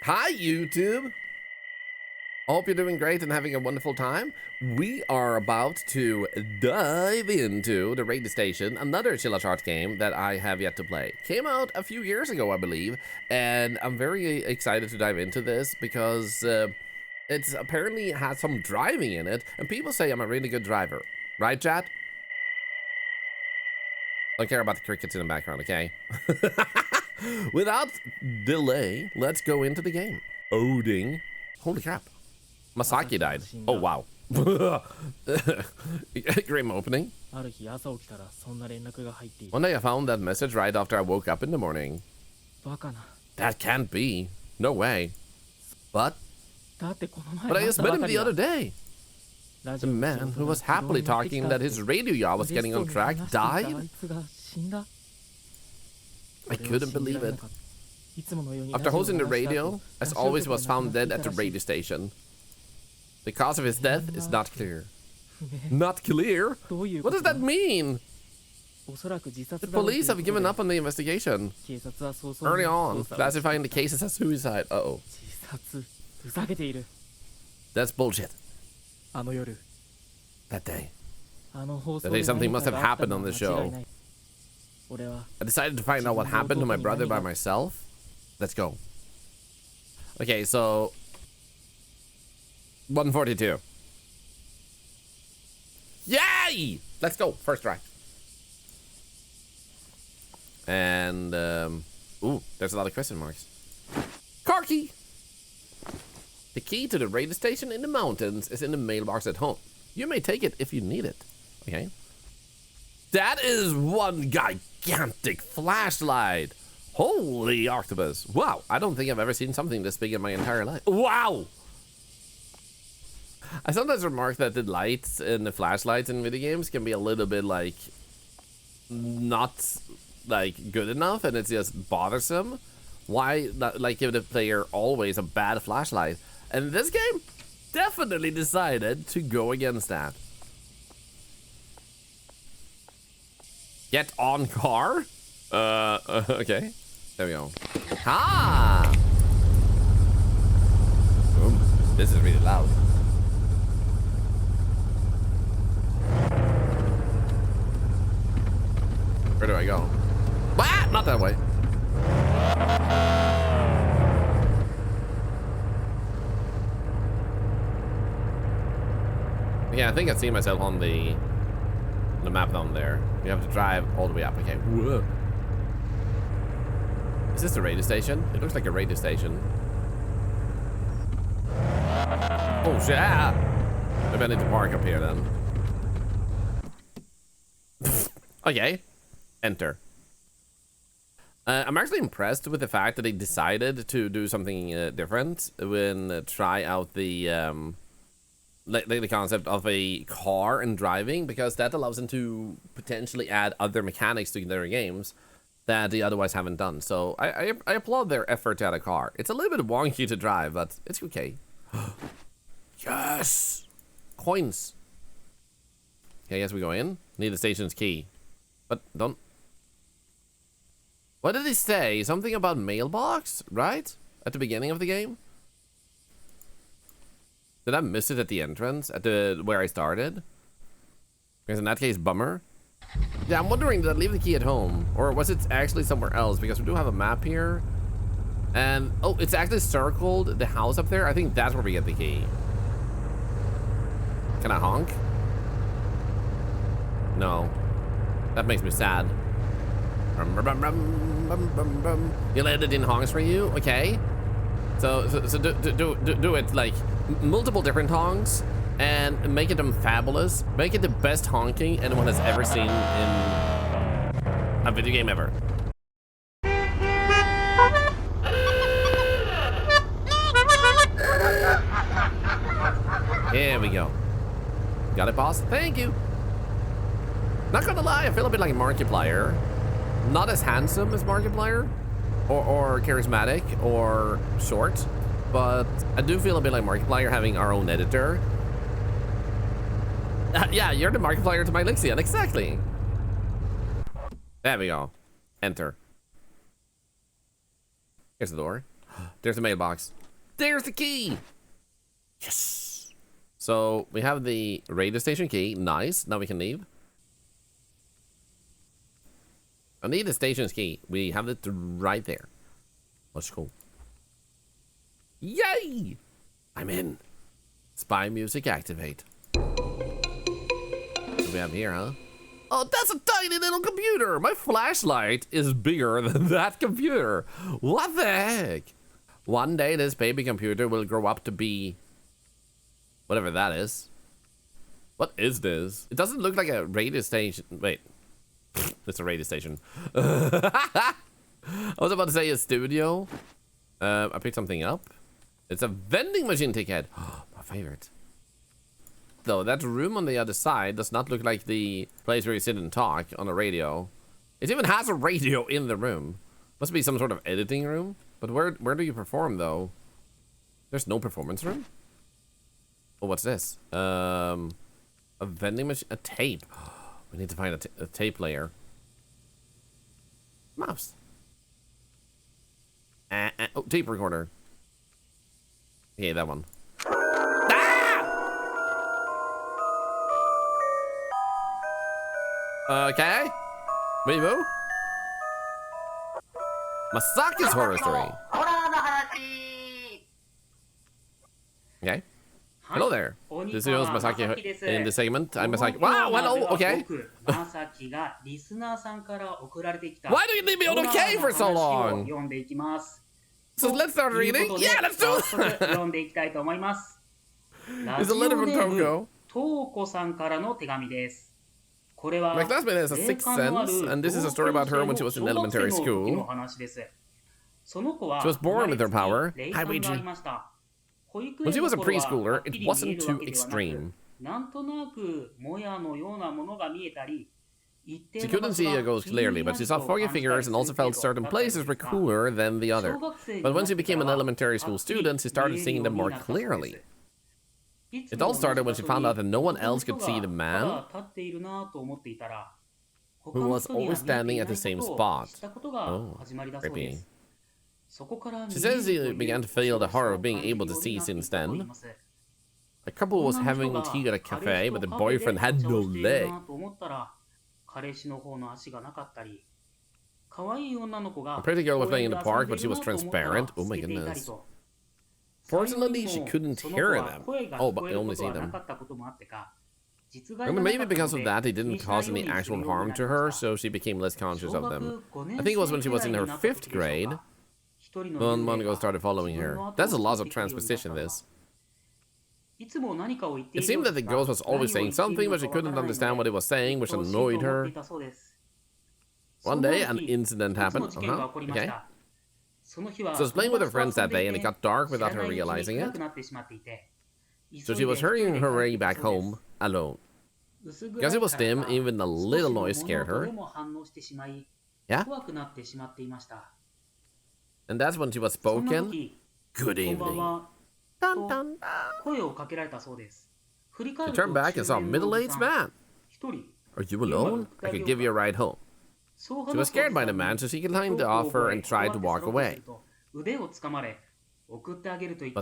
Hi, YouTube. Hope you're doing great and having a wonderful time. We are about to dive into the radio station, another chill chart game that I have yet to play. Came out a few years ago, I believe, and I'm very excited to dive into this because it's apparently has some driving in it, and people say I'm a really good driver. Right, chat? Don't care about the crickets in the background, okay? Without delay, let's go into the game. Oding. Holy crap. Masaki died. Oh, wow. Grim opening. One day I found that message right after I woke up in the morning. That can't be. No way. But I just met him the other day. The man who was happily talking that his radio yacht was getting on track died? I couldn't believe it. After hosting the radio, as always, was found dead at the radio station. The cause of his death is not clear. Not clear? What does that mean? The police have given up on the investigation. Early on, classifying the cases as suicide. Uh-oh. That's bullshit. That day something must have happened on the show. I decided to find out what happened to my brother by myself. Let's go. Okay, so 142. Yay! Let's go. First try. And ooh, there's a lot of question marks. Car key. The key to the radio station in the mountains is in the mailbox at home. You may take it if you need it. Okay. That is one gigantic flashlight. Holy octopus. Wow. I don't think I've ever seen something this big in my entire life. Wow. I sometimes remark that the lights and the flashlights in video games can be a little bit like not like good enough, and it's just bothersome. Why not like give the player always a bad flashlight? And this game definitely decided to go against that. Get on car? Okay. There we go. Ah! Boom. This is really loud. Where do I go? Ah, not that way. Yeah, I think I see myself on the map down there. You have to drive all the way up. Okay. Whoa. Is this a radio station? It looks like a radio station. Oh shit! Maybe I need to park up here then. Okay. Enter. I'm actually impressed with the fact that they decided to do something different when try out the the concept of a car and driving, because that allows them to potentially add other mechanics to their games that they otherwise haven't done. So I applaud their effort to add a car. It's a little bit wonky to drive, but it's okay. Yes! Coins. Okay, yes, we go in. Need the station's key. But don't... What did he say? Something about mailbox, right? At the beginning of the game? Did I miss it at the entrance? At the where I started? Because in that case, bummer. Yeah, I'm wondering, did I leave the key at home? Or was it actually somewhere else? Because we do have a map here. And, oh, it's actually circled the house up there. I think that's where we get the key. Can I honk? No. That makes me sad. You landed in honks for you? Okay. So do it like multiple different honks and make it them fabulous. Make it the best honking anyone has ever seen in a video game ever. Here we go. Got it, boss? Thank you. Not gonna lie, I feel a bit like Markiplier. Not as handsome as Markiplier. Or charismatic, or short, but I do feel a bit like Markiplier having our own editor. Yeah, you're the Markiplier to my Lixian, exactly. There we go. Enter. Here's the door. There's the mailbox. There's the key. Yes. So we have the radio station key. Nice. Now we can leave. I need the station's key. We have it right there. Let's go. Yay! I'm in. Spy music activate. What do we have here, huh? Oh, that's a tiny little computer. My flashlight is bigger than that computer. What the heck? One day this baby computer will grow up to be whatever that is. What is this? It doesn't look like a radio station. Wait. It's a radio station. I was about to say a studio. I picked something up. It's a vending machine ticket. Oh, my favorite. Though that room on the other side does not look like the place where you sit and talk on a radio. It even has a radio in the room. Must be some sort of editing room. But where do you perform though? There's no performance room? Oh, what's this? A vending machine, a tape. We need to find a tape player. Mouse. Oh, tape recorder. Okay, that one. Okay. Weibo? Masaki's horror story. Okay. Hello there. This is Masaki in the segment. I'm Masaki. Wow, hello, okay. Why do you leave me on okay for so long? So let's start reading. Yeah, let's do it. It's a letter from Toko. My classmate has a sixth sense, and this is a story about her when she was in elementary school. She was born with her power. Hi, Luigi. When she was a preschooler, it wasn't too extreme. She couldn't see a ghost clearly, but she saw foggy figures and also felt certain places were cooler than the other. But when she became an elementary school student, she started seeing them more clearly. It all started when she found out that no one else could see the man who was always standing at the same spot. Oh, creepy. She says she began to feel the horror of being able to see since then. A couple was having tea at a cafe, but the boyfriend had no leg. A pretty girl was playing in the park, but she was transparent. Oh my goodness. Fortunately, she couldn't hear them. Oh, but I only see them. Maybe because of that, they didn't cause any actual harm to her, so she became less conscious of them. I think it was when she was in her 5th grade. One girl started following her. That's a loss of transposition, this. It seemed that the ghost was always saying something, but she couldn't understand what it was saying, which annoyed her. One day, an incident happened. Okay. So she was playing with her friends that day, and it got dark without her realizing it. So she was hurrying her way back home, alone. Because it was dim, even a little noise scared her. Yeah? And that's when she was spoken. Good evening. Dun, dun, dun. She turned back and saw a middle-aged man. Are you alone? I could give you a ride home. She was scared by the man, so she declined the offer and tried to walk away. But the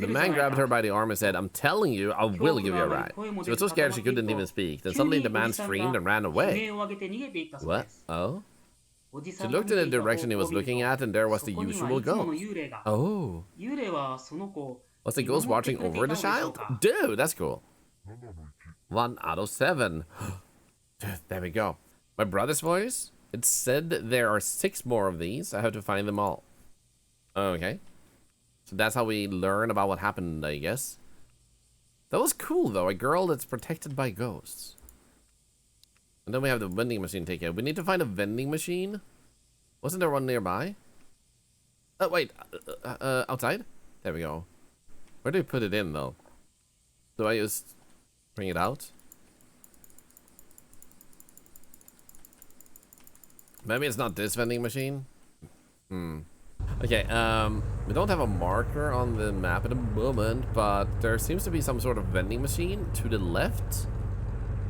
man grabbed her by the arm and said, I'm telling you, I will give you a ride. She was so scared she couldn't even speak. Then suddenly the man screamed and ran away. What? Oh? She looked in the direction he was looking at, and there was the usual ghost. Oh. Was the ghost watching over the child? Dude, that's cool. 1 out of 7. There we go. My brother's voice? It said there are 6 more of these. I have to find them all. Okay. So that's how we learn about what happened, I guess. That was cool, though. A girl that's protected by ghosts. And then we have the vending machine ticket. We need to find a vending machine. Wasn't there one nearby? Oh, wait. Outside? There we go. Where do you put it in, though? Do I just bring it out? Maybe it's not this vending machine. Okay, we don't have a marker on the map at the moment, but there seems to be some sort of vending machine to the left.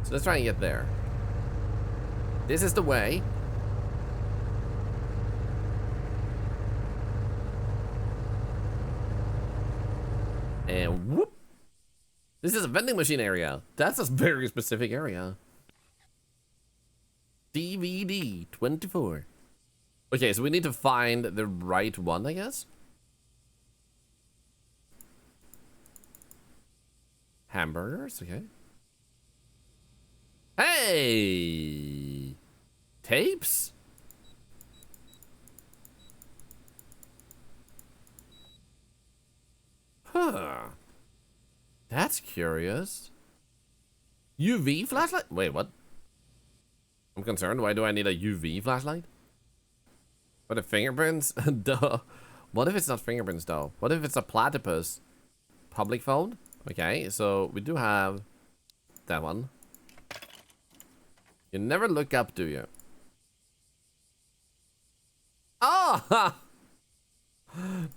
So let's try and get there. This is the way. And whoop. This is a vending machine area. That's a very specific area. DVD 24. Okay, so we need to find the right one, I guess. Hamburgers, okay. Hey! Tapes? Huh. That's curious. UV flashlight? Wait, what? I'm concerned. Why do I need a UV flashlight? For the fingerprints? Duh. What if it's not fingerprints, though? What if it's a platypus? Public phone? Okay, so we do have that one. You never look up, do you? Oh!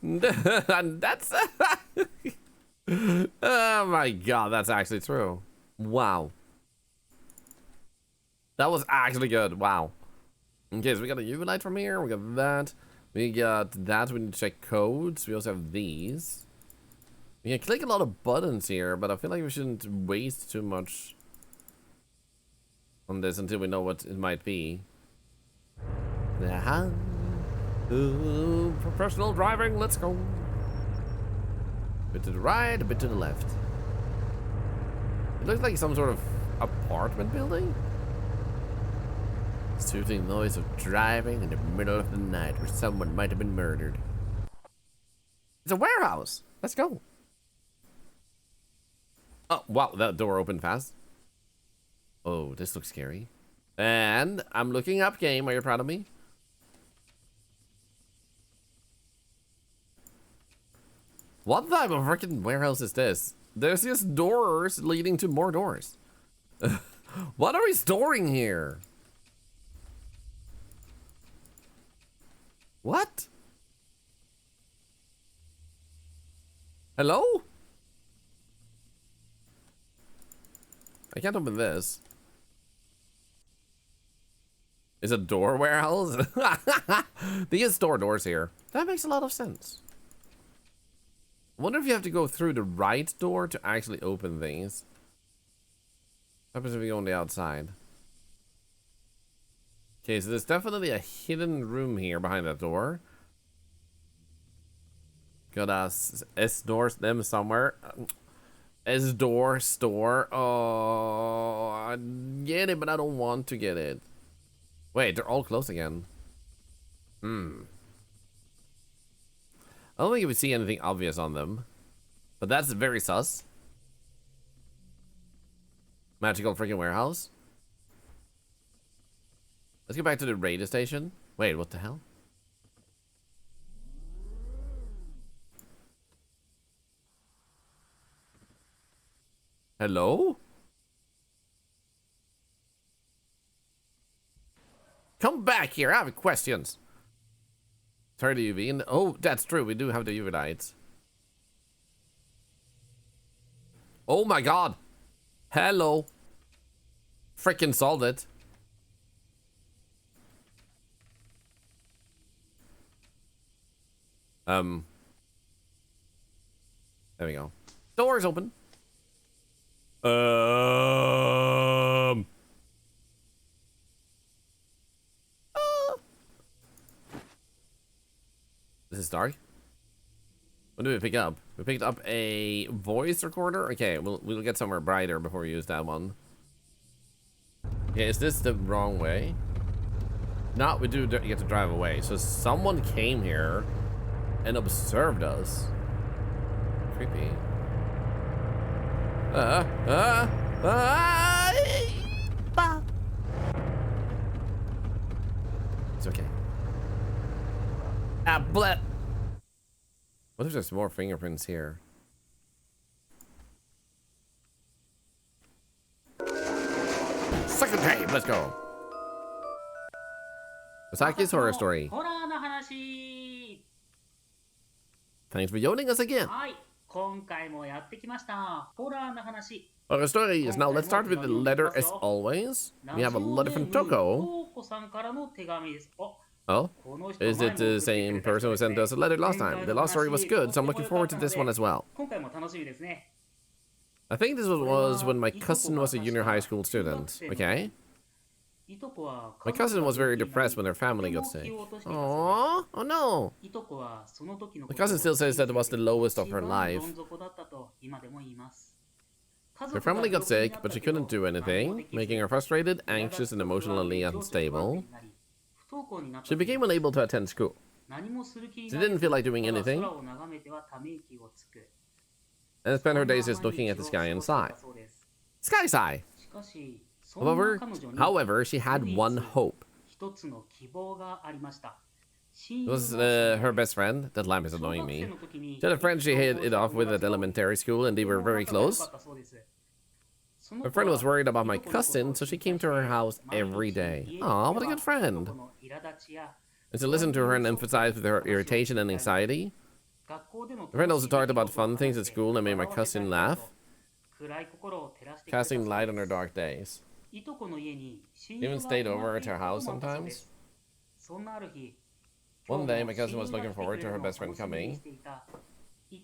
That's... oh my god, that's actually true. Wow. That was actually good. Wow. Okay, so we got a UV light from here. We got that. We got that. We need to check codes. We also have these. We can click a lot of buttons here, but I feel like we shouldn't waste too much on this until we know what it might be. Ooh, professional driving, let's go. A bit to the right, a bit to the left. It looks like some sort of apartment building. Soothing noise of driving in the middle of the night where someone might have been murdered. It's a warehouse. Let's go. Oh, wow, that door opened fast. Oh, this looks scary. And I'm looking up game. Are you proud of me? What type of freaking warehouse is this? There's just doors leading to more doors. What are we storing here? What? Hello? I can't open this. Is a door warehouse? They can store doors here. That makes a lot of sense. I wonder if you have to go through the right door to actually open things. What happens if we go on the outside? Okay, so there's definitely a hidden room here behind that door. Got a S-door them somewhere. S-door store. Oh, I get it, but I don't want to get it. Wait, they're all closed again. I don't think we see anything obvious on them, but that's very sus. Magical freaking warehouse. Let's go back to the radio station. Wait, what the hell? Hello? Come back here, I have questions. Turn the UV in. Oh, that's true. We do have the UV lights. Oh my god. Hello. Freaking solved it. There we go. Doors open. This is dark. What did we pick up? We picked up a voice recorder. Okay, we'll get somewhere brighter before we use that one. Okay, is this the wrong way? No, we do get to drive away. So someone came here and observed us. Creepy. It's okay. Ah, bleh. What if there's more fingerprints here? Second tape, let's go. Masaki's horror story. Thanks for joining us again. Horror story is now. Let's start with the letter as always. We have a letter from Toko. Oh? Is it the same person who sent us a letter last time? The last story was good, so I'm looking forward to this one as well. I think this was when my cousin was a junior high school student. Okay? My cousin was very depressed when her family got sick. Aww, oh no! My cousin still says that it was the lowest of her life. Her family got sick, but she couldn't do anything, making her frustrated, anxious, and emotionally unstable. She became unable to attend school. She didn't feel like doing anything, and spent her days just looking at the sky and sigh. Sky sigh! However, she had one hope. It was her best friend. That lamp is annoying me. She had a friend she hit it off with at elementary school, and they were very close. Her friend was worried about my cousin, so she came to her house every day. Aw, what a good friend. And to listen to her and emphasize with her irritation and anxiety. Her friend also talked about fun things at school and made my cousin laugh, casting light on her dark days. Even stayed over at her house sometimes. One day, my cousin was looking forward to her best friend coming. She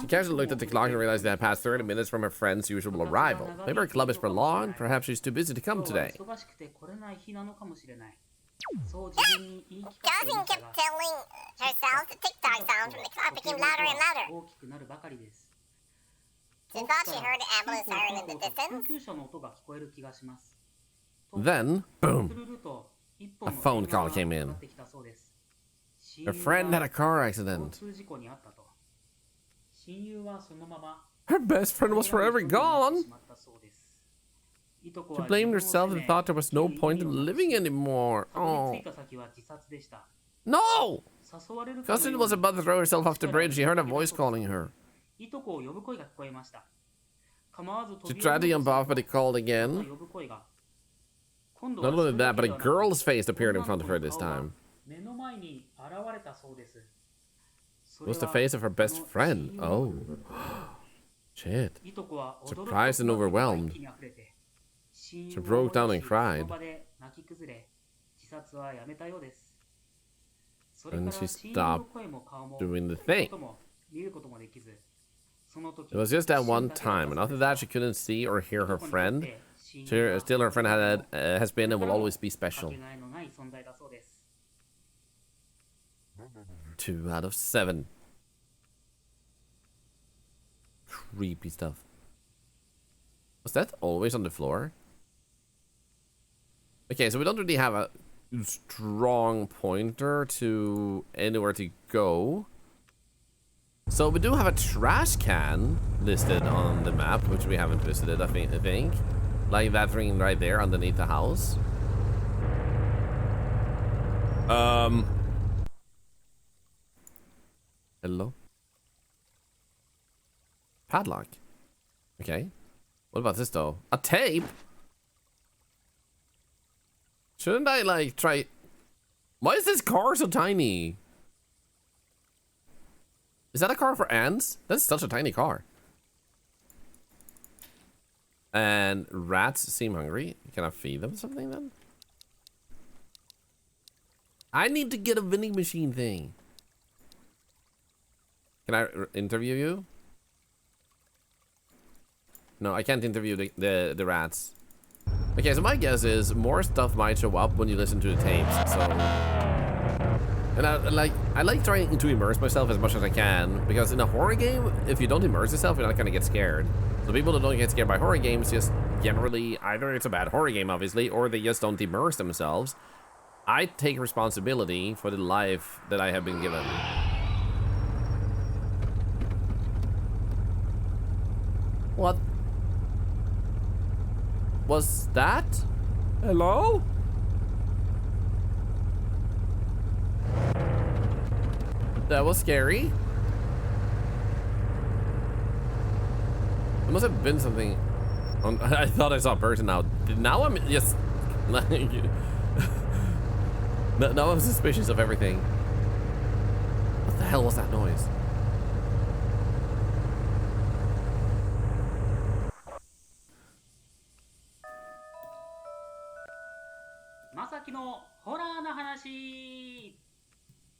casually looked at the clock and realized they had passed 30 minutes from her friend's usual arrival. Maybe her club is for long, perhaps she's too busy to come today. Cousin kept telling herself the tick-tock sound from the clock became louder and louder. She thought she heard the ambulance siren in the distance. Then, boom, a phone call came in. Her friend had a car accident. Her best friend was forever gone. She blamed herself and thought there was no point in living anymore. Oh. No! Cousin was about to throw herself off the bridge. She heard a voice calling her. She tried to jump off, but it called again. Not only that, but a girl's face appeared in front of her this time. It was the face of her best friend. Oh. Shit. Surprised and overwhelmed. She broke down and cried. And she stopped doing the thing. It was just that one time, and after that she couldn't see or hear her friend. Still, her friend has been and will always be special. 2 out of 7. Creepy stuff. Was that always on the floor? Okay, so we don't really have a strong pointer to anywhere to go. So we do have a trash can listed on the map, which we haven't visited, I think. Like that ring right there underneath the house. Hello? Padlock. Okay. What about this though? A tape? Shouldn't I like try... Why is this car so tiny? Is that a car for ants? That's such a tiny car. And rats seem hungry. Can I feed them something then? I need to get a vending machine thing. Can I interview you? No, I can't interview the rats. Okay, so my guess is more stuff might show up when you listen to the tapes. So, and I like trying to immerse myself as much as I can, because in a horror game, if you don't immerse yourself, you're not gonna get scared. So people that don't get scared by horror games just generally either it's a bad horror game, obviously, or they just don't immerse themselves. I take responsibility for the life that I have been given. What was that? Hello? That was scary. There must have been something on... I thought I saw a person now. Now I'm just... now I'm suspicious of everything. What the hell was that noise?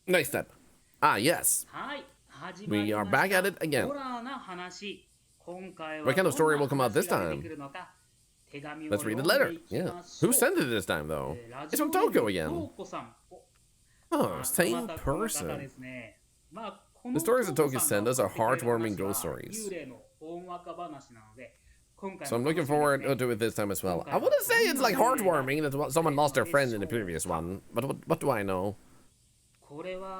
Next step. Ah, yes. We are back at it again. What kind of story will come out this time? Let's read the letter. Yeah. Who sent it this time, though? It's from Toko again. Oh, same person. The stories that Toko sent us are heartwarming ghost stories. So I'm looking forward to it this time as well. I wouldn't say it's like heartwarming that someone lost their friend in the previous one, but what do I know?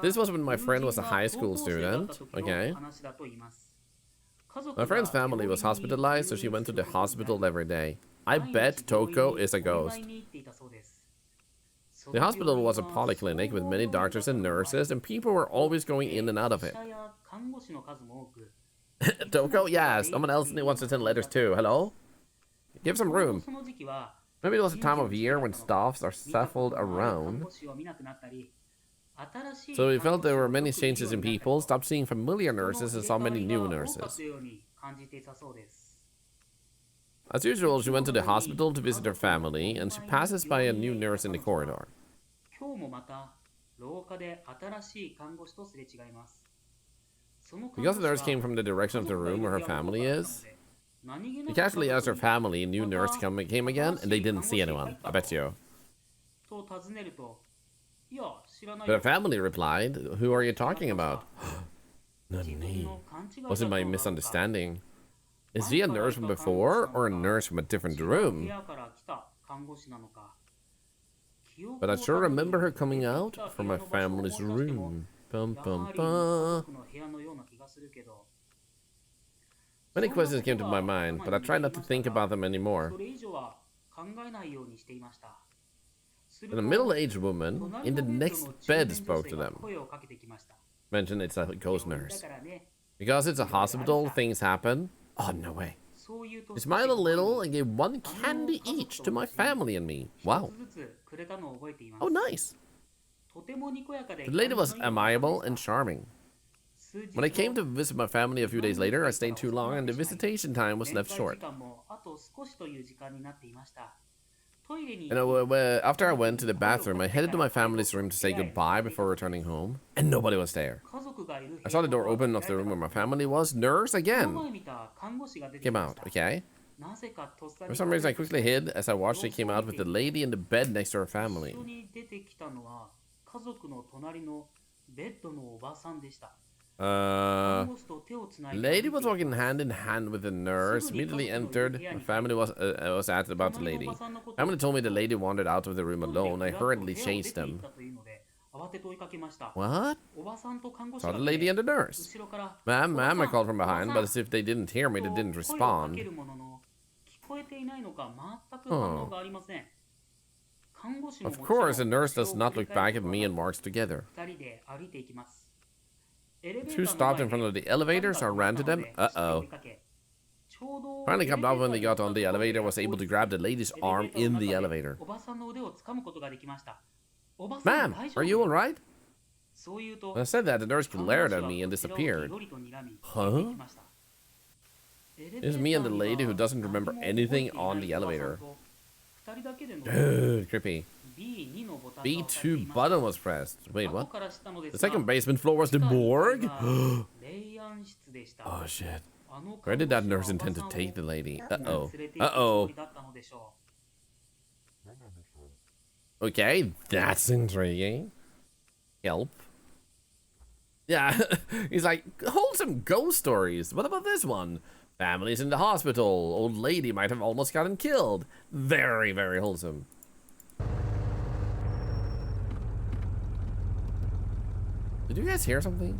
This was when my friend was a high school student, okay? My friend's family was hospitalized, so she went to the hospital every day. I bet Toko is a ghost. The hospital was a polyclinic with many doctors and nurses, and people were always going in and out of it. Toko? Yeah, someone else wants to send letters too. Hello? Give some room. Maybe it was a time of year when staffs are shuffled around. So we felt there were many changes in people, stopped seeing familiar nurses and saw many new nurses. As usual, she went to the hospital to visit her family, and she passes by a new nurse in the corridor. Because the nurse came from the direction of the room where her family is, she casually asked her family, a new nurse came again, and they didn't see anyone. I bet you. But her family replied, "Who are you talking about?" Nani. Was it my misunderstanding? Is she a nurse from before, or a nurse from a different room? But I sure remember her coming out from my family's room. Bum, bum, bum. Many questions came to my mind, but I tried not to think about them anymore. Then a middle-aged woman in the next bed spoke to them. Mentioned it's a ghost nurse. Because it's a hospital, things happen. Oh, no way. She smiled a little and gave one candy each to my family and me. Wow. Oh, nice. The lady was amiable and charming. When I came to visit my family a few days later, I stayed too long and the visitation time was left short. And after I went to the bathroom, I headed to my family's room to say goodbye before returning home, and nobody was there. I saw the door open of the room where my family was. Nurse again came out, okay? For some reason, I quickly hid as I watched she came out with the lady in the bed next to her family. Lady was walking hand in hand with the nurse. Immediately entered. My family was asked about the lady. Family told me the lady wandered out of the room alone. I hurriedly chased them. What? Saw the lady and the nurse. Ma'am, I called from behind, but as if they didn't hear me, they didn't respond. Oh. Of course, the nurse does not look back at me and march together. Two stopped in front of the elevator, so I ran to them. Uh-oh. Finally got up when they got on the elevator, was able to grab the lady's arm in the elevator. Ma'am, are you alright? When I said that, the nurse glared at me and disappeared. Huh? It's me and the lady who doesn't remember anything on the elevator. Dude, creepy. B2 button was pressed. Wait, what? The second basement floor was the morgue? Oh, shit. Where did that nurse intend to take the lady? Uh-oh. Uh-oh. Okay, that's intriguing. Help. Yeah, he's like, wholesome ghost stories. What about this one? Families in the hospital. Old lady might have almost gotten killed. Very, very wholesome. Did you guys hear something?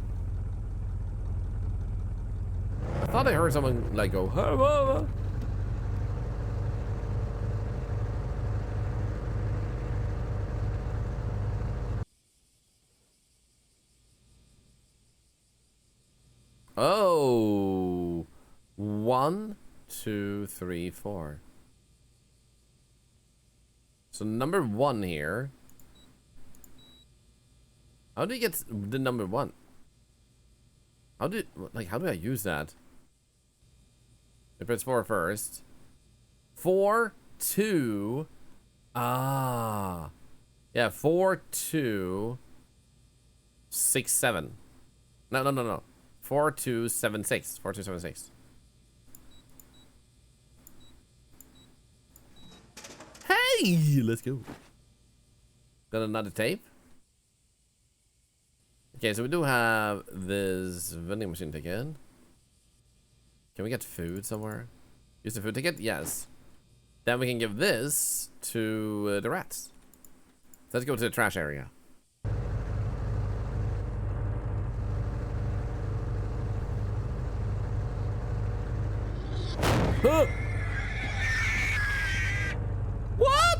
I thought I heard someone like go, "Huh, oh. 1, 2, 3, 4. So number 1 here. How do you get the number 1? How do I use that? If it's 4 first. 4, 2. Ah. Yeah, 4, 2. 6-7. No. 4276. 4276. Hey, let's go. Got another tape. Okay, so we do have this vending machine ticket. Can we get food somewhere? Use the food ticket? Yes. Then we can give this to the rats. Let's go to the trash area. Huh? What?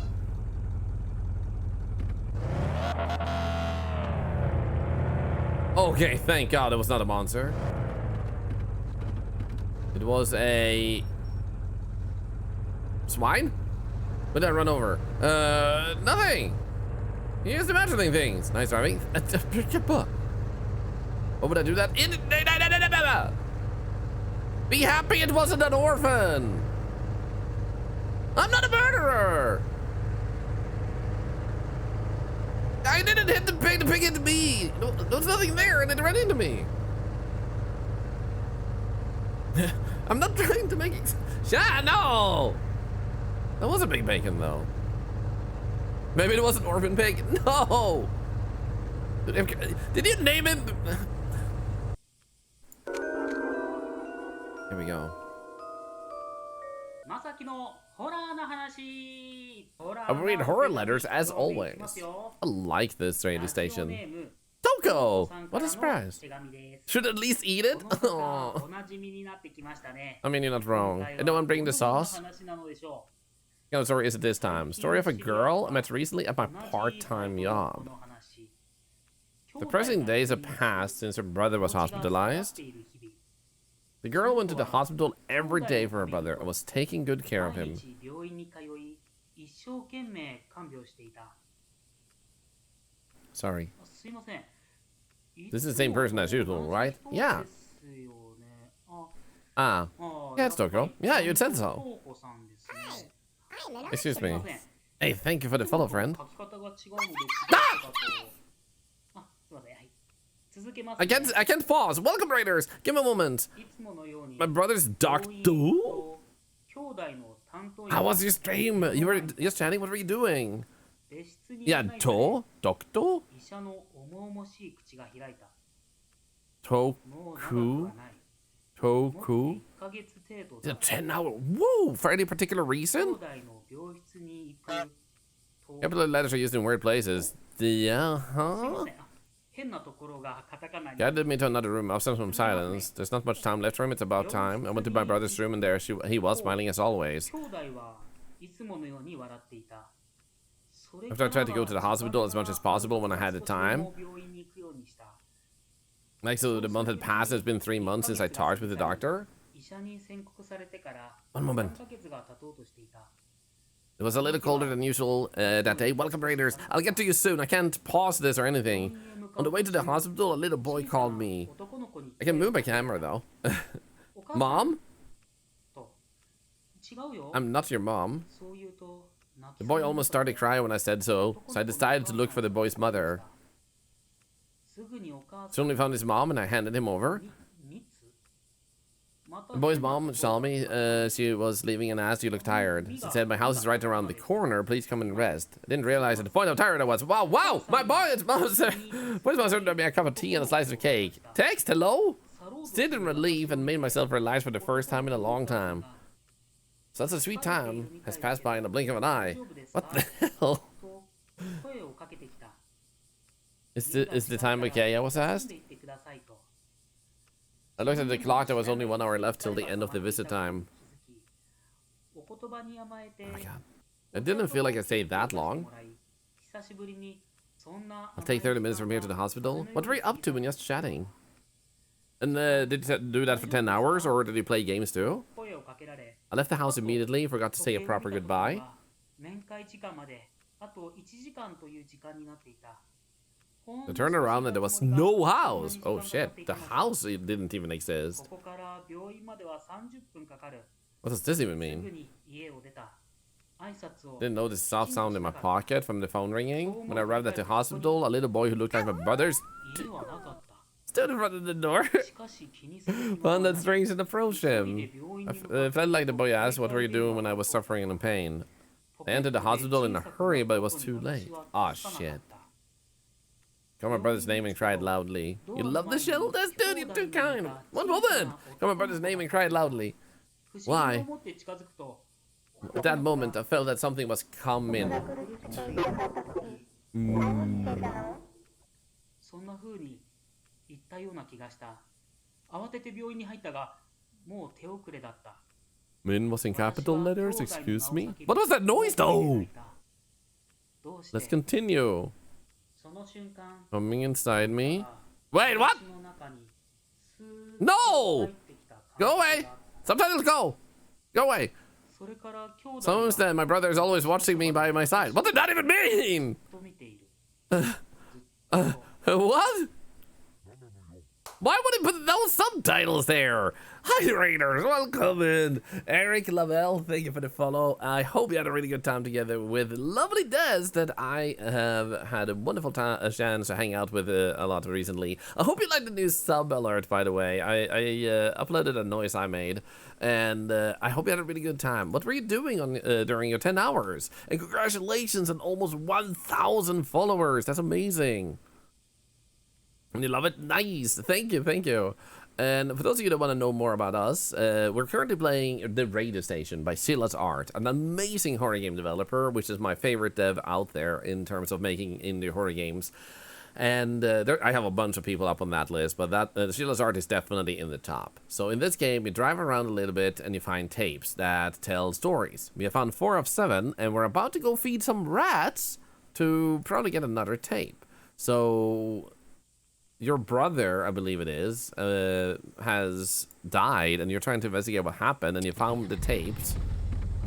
Okay, thank God it was not a monster. It was a swine? What did I run over? Nothing. Here's imagining things. Nice driving. What would I do that in? Be happy it wasn't an orphan. I'm not a murderer. I didn't hit the pig hit me. There's nothing there and it ran into me. I'm not trying to make it. No. That was a big bacon though. Maybe it was an orphan pig. No. Did you name him? Here we go. I read horror letters as always. I like this radio station. Toko! What a surprise. Should at least eat it? Oh. I mean, you're not wrong. Anyone bring the sauce? What kind of story is it this time? Story of a girl I met recently at my part-time job. The pressing days have passed since her brother was hospitalized. The girl went to the hospital every day for her brother and was taking good care of him. Sorry. This is the same person as usual, right? Yeah. Ah. Yeah, it's Toko. Yeah, you said so. Excuse me. Hey, thank you for the follow, friend. Ah! I can't pause. Welcome, raiders. Give me a moment. My brother's doctor? How was your stream? You were just chatting? What were you doing? Yeah, doctor? Toku? It's a 10-hour. Whoa! For any particular reason? Capital letters are used in weird places. Guided me to another room. I've sent some silence. There's not much time left for him. It's about time. I went to my brother's room and there he was, smiling as always. After I tried to go to the hospital as much as possible when I had the time. Like, so the month had passed. It's been 3 months since I talked with the doctor. One moment. It was a little colder than usual that day. Welcome, raiders. I'll get to you soon. I can't pause this or anything. On the way to the hospital, a little boy called me. I can move my camera, though. Mom? I'm not your mom. The boy almost started crying when I said so I decided to look for the boy's mother. Soon we found his mom and I handed him over. The boy's mom saw me. She was leaving and asked, "You look tired." She said, "My house is right around the corner. Please come and rest." I didn't realize at the point how tired I was. Wow! My boy's mom served me a cup of tea and a slice of cake. Text, hello? Stayed in relief and made myself relax for the first time in a long time. Such a sweet time has passed by in a blink of an eye. What the hell? Is the time okay? I was asked. I looked at the clock. There was only 1 hour left till the end of the visit time. Oh my god. It didn't feel like I stayed that long. I'll take 30 minutes from here to the hospital. What were you up to when just chatting? And did you do that for 10 hours or did you play games too? I left the house immediately, forgot to say a proper goodbye. I turned around and there was no house. Oh shit, the house didn't even exist. What does this even mean? Didn't notice a soft sound in my pocket from the phone ringing. When I arrived at the hospital, a little boy who looked like my brother stood in front of the door. Found that strange and approached him. I felt like the boy asked, "What were you doing when I was suffering and in pain?" I entered the hospital in a hurry, but it was too late. Aw, shit. Called my brother's name and cried loudly. You love the shoulders, dude, you're too kind. One woman! Called my brother's name and cried loudly. Why? At that moment, I felt that something was coming. Min was in capital letters, excuse me? What was that noise though? Let's continue. Coming inside me. Wait, what? No! Go away! Subtitles go! Go away! Someone said my brother is always watching me by my side. What did that even mean? What? Why would he put those subtitles there? Hi, Raiders, welcome in. Eric Lavelle, thank you for the follow. I hope you had a really good time together with lovely Des that I have had a wonderful chance to hang out with a lot recently. I hope you liked the new sub alert, by the way. I uploaded a noise I made, and I hope you had a really good time. What were you doing on during your 10 hours? And congratulations on almost 1,000 followers. That's amazing. And you love it? Nice. Thank you, thank you. And for those of you that want to know more about us, we're currently playing The Radio Station by Silas Art, an amazing horror game developer, which is my favorite dev out there in terms of making indie horror games. And I have a bunch of people up on that list, but that Silas Art is definitely in the top. So in this game, you drive around a little bit and you find tapes that tell stories. We have found 4 of 7, and we're about to go feed some rats to probably get another tape. So your brother, I believe it is, has died, and you're trying to investigate what happened, and you found the tapes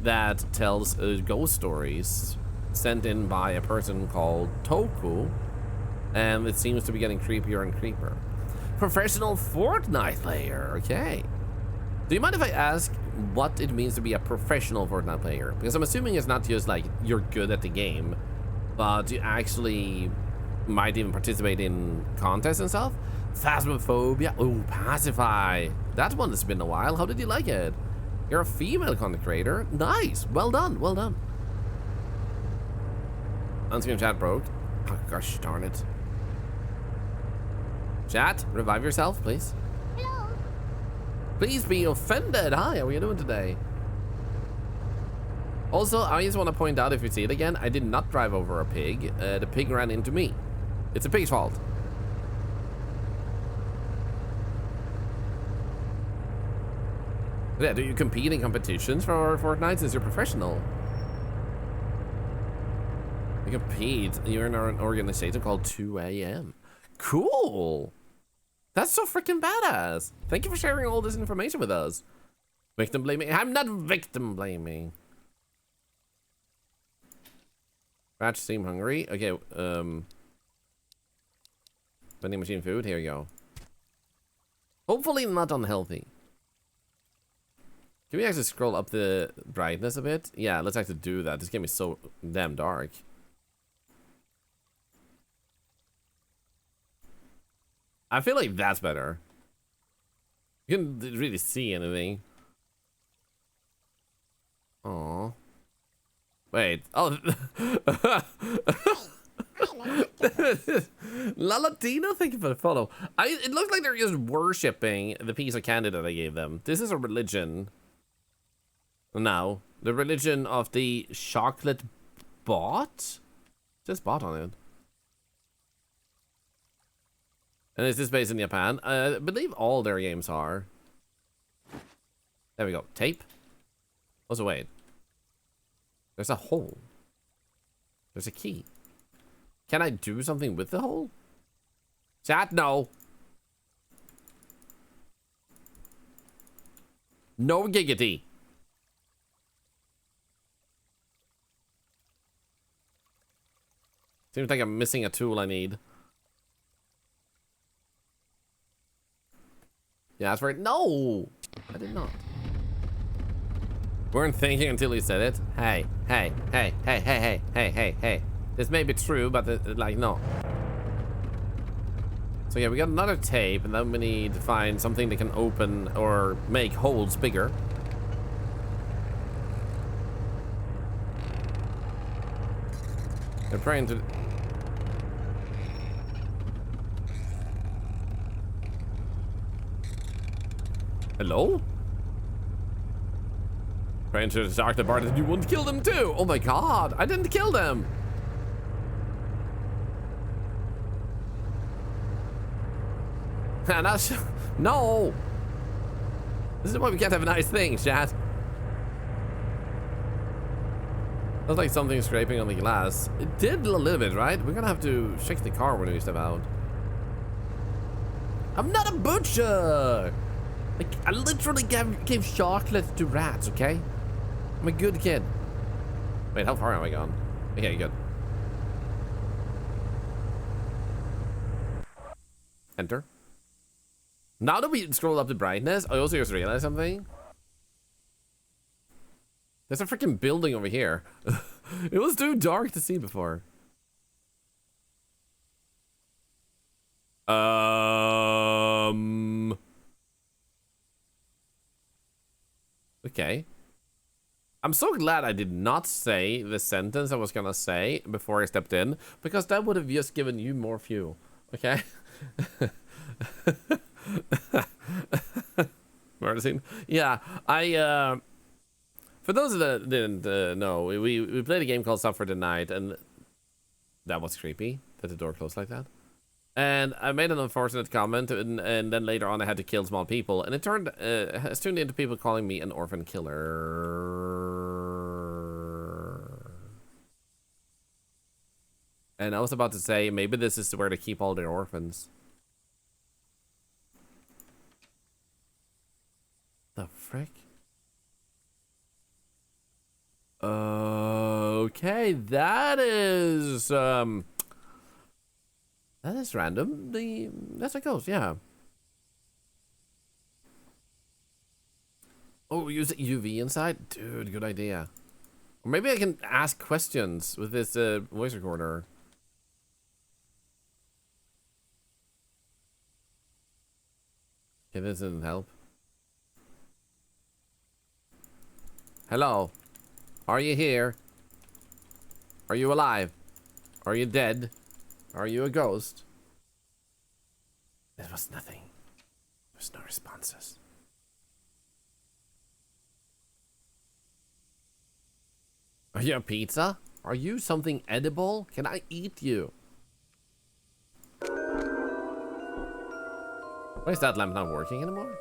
that tells ghost stories sent in by a person called Toku, and it seems to be getting creepier and creepier. Professional Fortnite player, okay. Do you mind if I ask what it means to be a professional Fortnite player? Because I'm assuming it's not just like you're good at the game, but you actually might even participate in contests and stuff. Phasmophobia. Oh, Pacify. That one has been a while. How did you like it? You're a female content creator. Nice. Well done. Well done. Unscreen chat broke. Oh, gosh darn it. Chat, revive yourself, please. Hello. Please be offended. Hi, how are you doing today? Also, I just want to point out, if you see it again, I did not drive over a pig. The pig ran into me. It's a pig's fault. Yeah, do you compete in competitions for Fortnite since you're professional? You compete. You're in an organization called 2 AM. Cool. That's so freaking badass. Thank you for sharing all this information with us. Victim blaming. I'm not victim blaming. Rats seem hungry. Okay, vending machine food, here you go. Hopefully not unhealthy. Can we actually scroll up the brightness a bit? Yeah, let's actually do that. This game is so damn dark. I feel like that's better. You can't really see anything. Aww. Wait. Oh. La Latina, thank you for the follow. It looks like they're just worshipping the piece of candy that I gave them. This is a religion. No. The religion of the chocolate bot? Just bot on it. And is this based in Japan? I believe all their games are. There we go. Tape? Also, wait. There's a hole. There's a key. Can I do something with the hole? Chat, no. No giggity. Seems like I'm missing a tool I need. Yeah, that's right. No! I did not. Weren't thinking until he said it. Hey, hey, hey, hey, hey, hey, hey, hey, hey. This may be true, but like, no. So yeah, we got another tape, and then we need to find something that can open or make holes bigger. They're praying to... Hello? Praying to the dark, the bar that you wouldn't kill them too! Oh my god, I didn't kill them! And that's... No! This is why we can't have nice things, chat. Looks like something scraping on the glass. It did a little bit, right? We're gonna have to check the car when we step out. I'm not a butcher! Like, I literally gave chocolate to rats, okay? I'm a good kid. Wait, how far have I gone? Okay, good. Enter. Now that we scroll up the brightness, I also just realized something. There's a freaking building over here. It was too dark to see before. Okay. I'm so glad I did not say the sentence I was gonna say before I stepped in, because that would have just given you more fuel. Okay? Murder scene? Yeah, for those that didn't know, we played a game called Suffer the Night, and that was creepy that the door closed like that. And I made an unfortunate comment, and then later on I had to kill small people, and it has turned into people calling me an orphan killer. And I was about to say, maybe this is where they keep all their orphans. The frick? Okay, that is random. That's a ghost, yeah. Oh, use UV inside? Dude, good idea. Or maybe I can ask questions with this voice recorder. Okay, this doesn't help. Hello? Are you here? Are you alive? Are you dead? Are you a ghost? There was nothing. There was no responses. Are you a pizza? Are you something edible? Can I eat you? Why is that lamp not working anymore?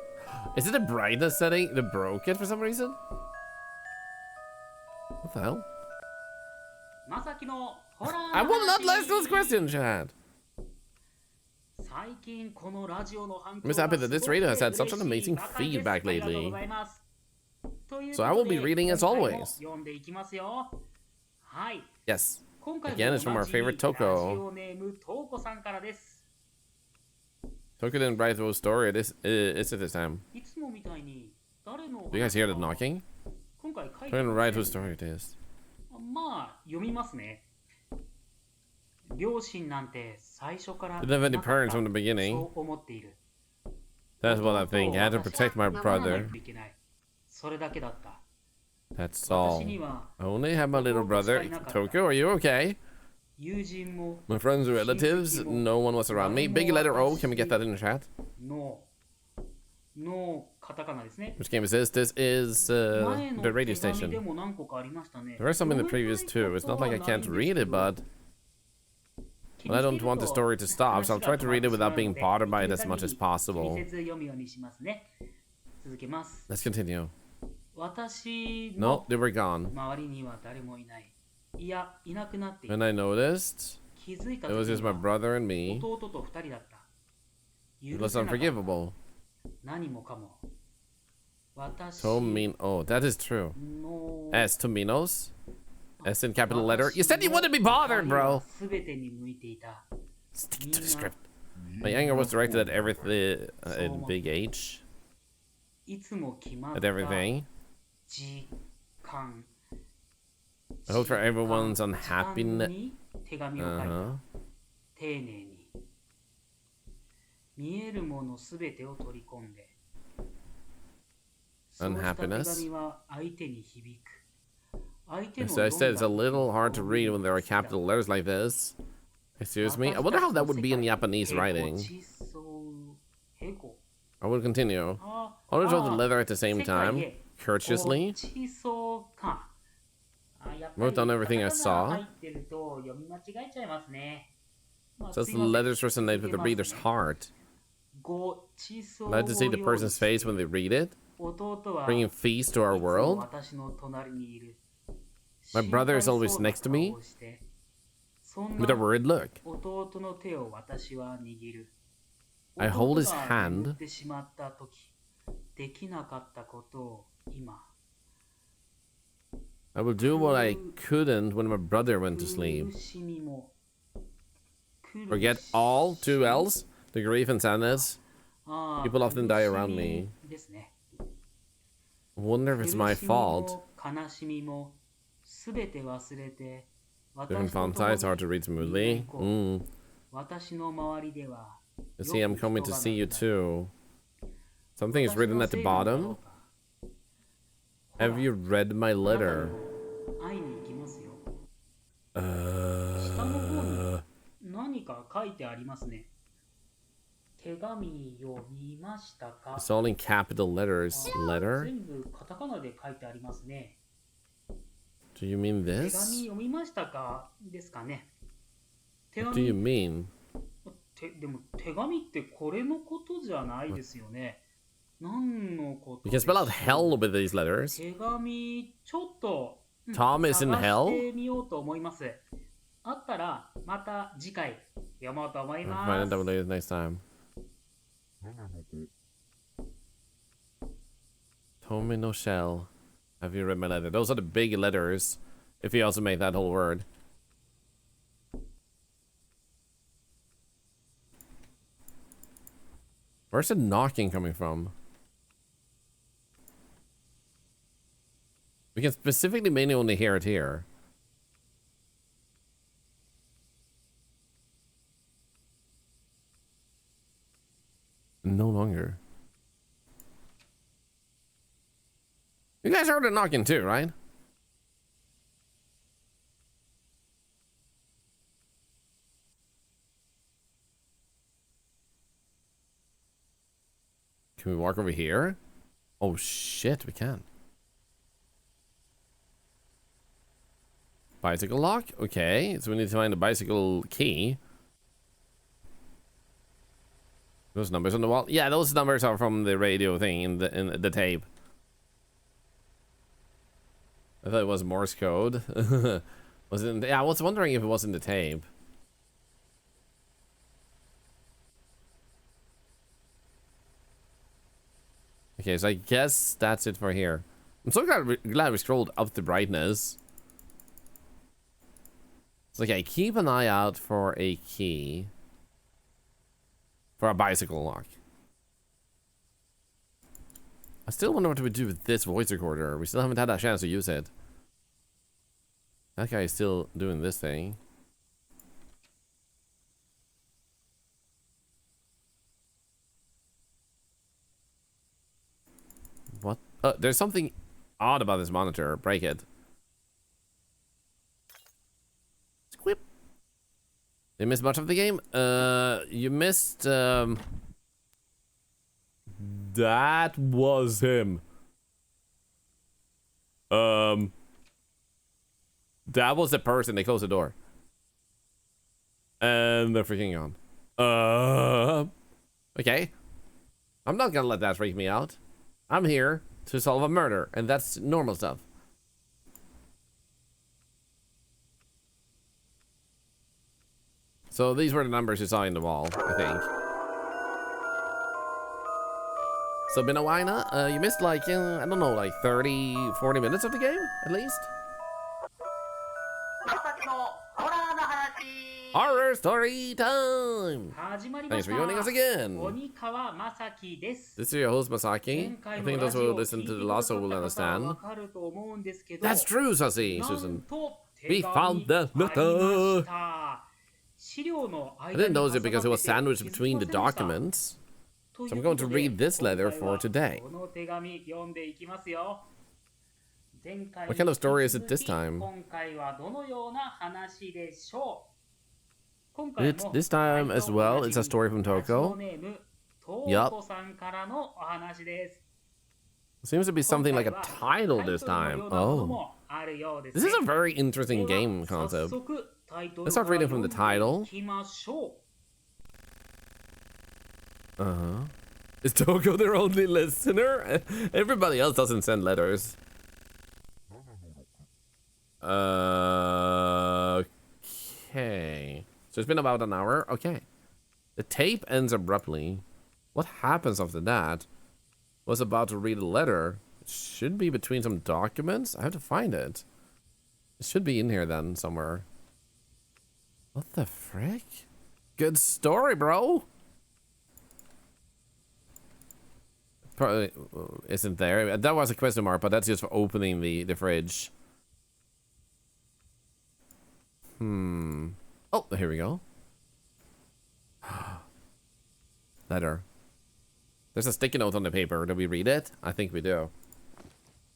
Is it a brightness setting that broke it for some reason? What the hell? I will not ask those questions, Chad. I'm just happy that this radio has had such an amazing feedback lately. So I will be reading as always. Yes. Again, it's from our favorite Toko. Toko didn't write the whole story. Is it this time? Do you guys hear the knocking? Toko didn't write whose story it is. Didn't have any parents from the beginning. That's what I think. I had to protect my brother. That's all. I only have my little brother. Toko, are you okay? My friends and relatives, no one was around me. Big letter O, can we get that in the chat? Which game is this? This is the radio station. There are some in the previous too. It's not like I can't read it, but well, I don't want the story to stop, so I'll try to read it without being bothered by it as much as possible. Let's continue. No, they were gone. When I noticed, it was just my brother and me. It was unforgivable. Oh, that is true. S. Tominos. S in capital letter. You said you wouldn't be bothered, bro. Stick to the script. My anger was directed at everything. Big H. At everything. I hope for everyone's unhappiness. Uh-huh. 丁寧に見えるものすべてを取り込んで、そうした手紙は相手に響く。 So I said it's a little hard to read when there are capital letters like this. Excuse me? I wonder how that would be in Japanese writing. I will continue. I want to draw the letter at the same time, courteously. Wrote down everything I saw. Says the letters resonate with the reader's heart. I like to see the person's face when they read it, bringing feast to our world. My brother is always next to me, with a worried look. I hold his hand. I will do what I couldn't when my brother went to sleep. Forget all, 2 L's, the grief and sadness. People often die around me. I wonder if it's my fault. Different font size, hard to read smoothly. You see, I'm coming to see you too. Something is written at the bottom. Have you read my letter? 何か書いてありますね。手紙読みましたか? It's all in capital letters. Letter? 全部カタカナで書いてありますね。 Do you mean 手紙 this? 読みましたかですかね。 What do you mean? でも手紙ってこれのことじゃないですよね。何のこと You can spell out hell with these letters. 手紙ちょっと Tom is in 探 hell? してみようと思います。あったらまた次回読もうと思い I'll ま find す。 it out later next time. Tommy no shell. Have you read my letter? Those are the big letters. If you also make that whole word. Where's the knocking coming from? We can specifically mainly only hear it here. No longer. You guys heard it knocking too, right? Can we walk over here? Oh shit, we can. Bicycle lock? Okay, so we need to find the bicycle key. Those numbers on the wall? Yeah, those numbers are from the radio thing in the tape. I thought it was Morse code. Was it in the, yeah, I was wondering if it was in the tape. Okay, so I guess that's it for here. I'm so glad we scrolled up the brightness. So, okay, keep an eye out for a key. For a bicycle lock. I still wonder what we do with this voice recorder. We still haven't had a chance to use it. That guy is still doing this thing. What? There's something odd about this monitor. Break it. Squip. Did you miss much of the game? You missed, that was him. That was the person. They closed the door. And they're freaking on. Okay. I'm not gonna let that freak me out. I'm here to solve a murder, and that's normal stuff. So these were the numbers you saw in the wall, I think. So been a while now. You missed like, I don't know, like 30, 40 minutes of the game, at least? Horror! another story time. 始まりま Thanks し for joining us た。 again. 鬼川正樹です。 This is your host 前 Masaki. I 回 think のラ those ジ who オを listen 聞い to て the くだ last さ one っ will た方は understand. わかると思うんですけど、 That's true, Sassy なん Susan. と We 手紙 found the ありま letter. した資料の I 間 didn't に notice 挟 it ま because it って was て sandwiched 気づき between ま the せんでした。 documents. と So い I'm う going こ to とで read this 今 letter 回 for は today. この手紙読んでいきますよ。前回 What kind of story is it に this 引き続き time? 今回はどのような話でしょう。今回 It's も this time as well. It's a story from ラジオ Toko. ネームトーコさんからのお話です。 Seems to be something like a title this time. Oh. This is a very interesting game concept. Let's start reading from the title. Is Toko their only listener? Everybody else doesn't send letters. Okay. So it's been about an hour. Okay. The tape ends abruptly. What happens after that? Was about to read a letter. It should be between some documents. I have to find it. It should be in here then somewhere. What the frick? Good story, bro. Probably isn't there. That was a question mark, but that's just for opening the fridge. Oh, here we go. Letter. There's a sticky note on the paper. Do we read it? I think we do.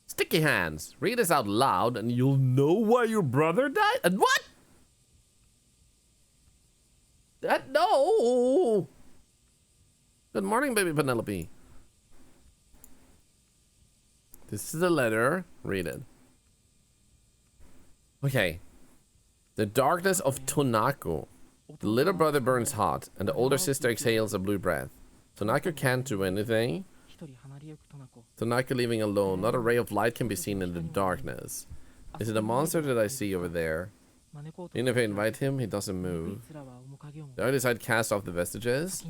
Sticky hands. Read this out loud and you'll know why your brother died. And what? That no. Good morning, baby Penelope. This is the letter. Read it. Okay. The darkness of Tonako. The little brother burns hot, and the older sister exhales a blue breath. Tonako can't do anything. Tonako leaving alone. Not a ray of light can be seen in the darkness. Is it a monster that I see over there? Even if I invite him, he doesn't move. The other side casts off the vestiges.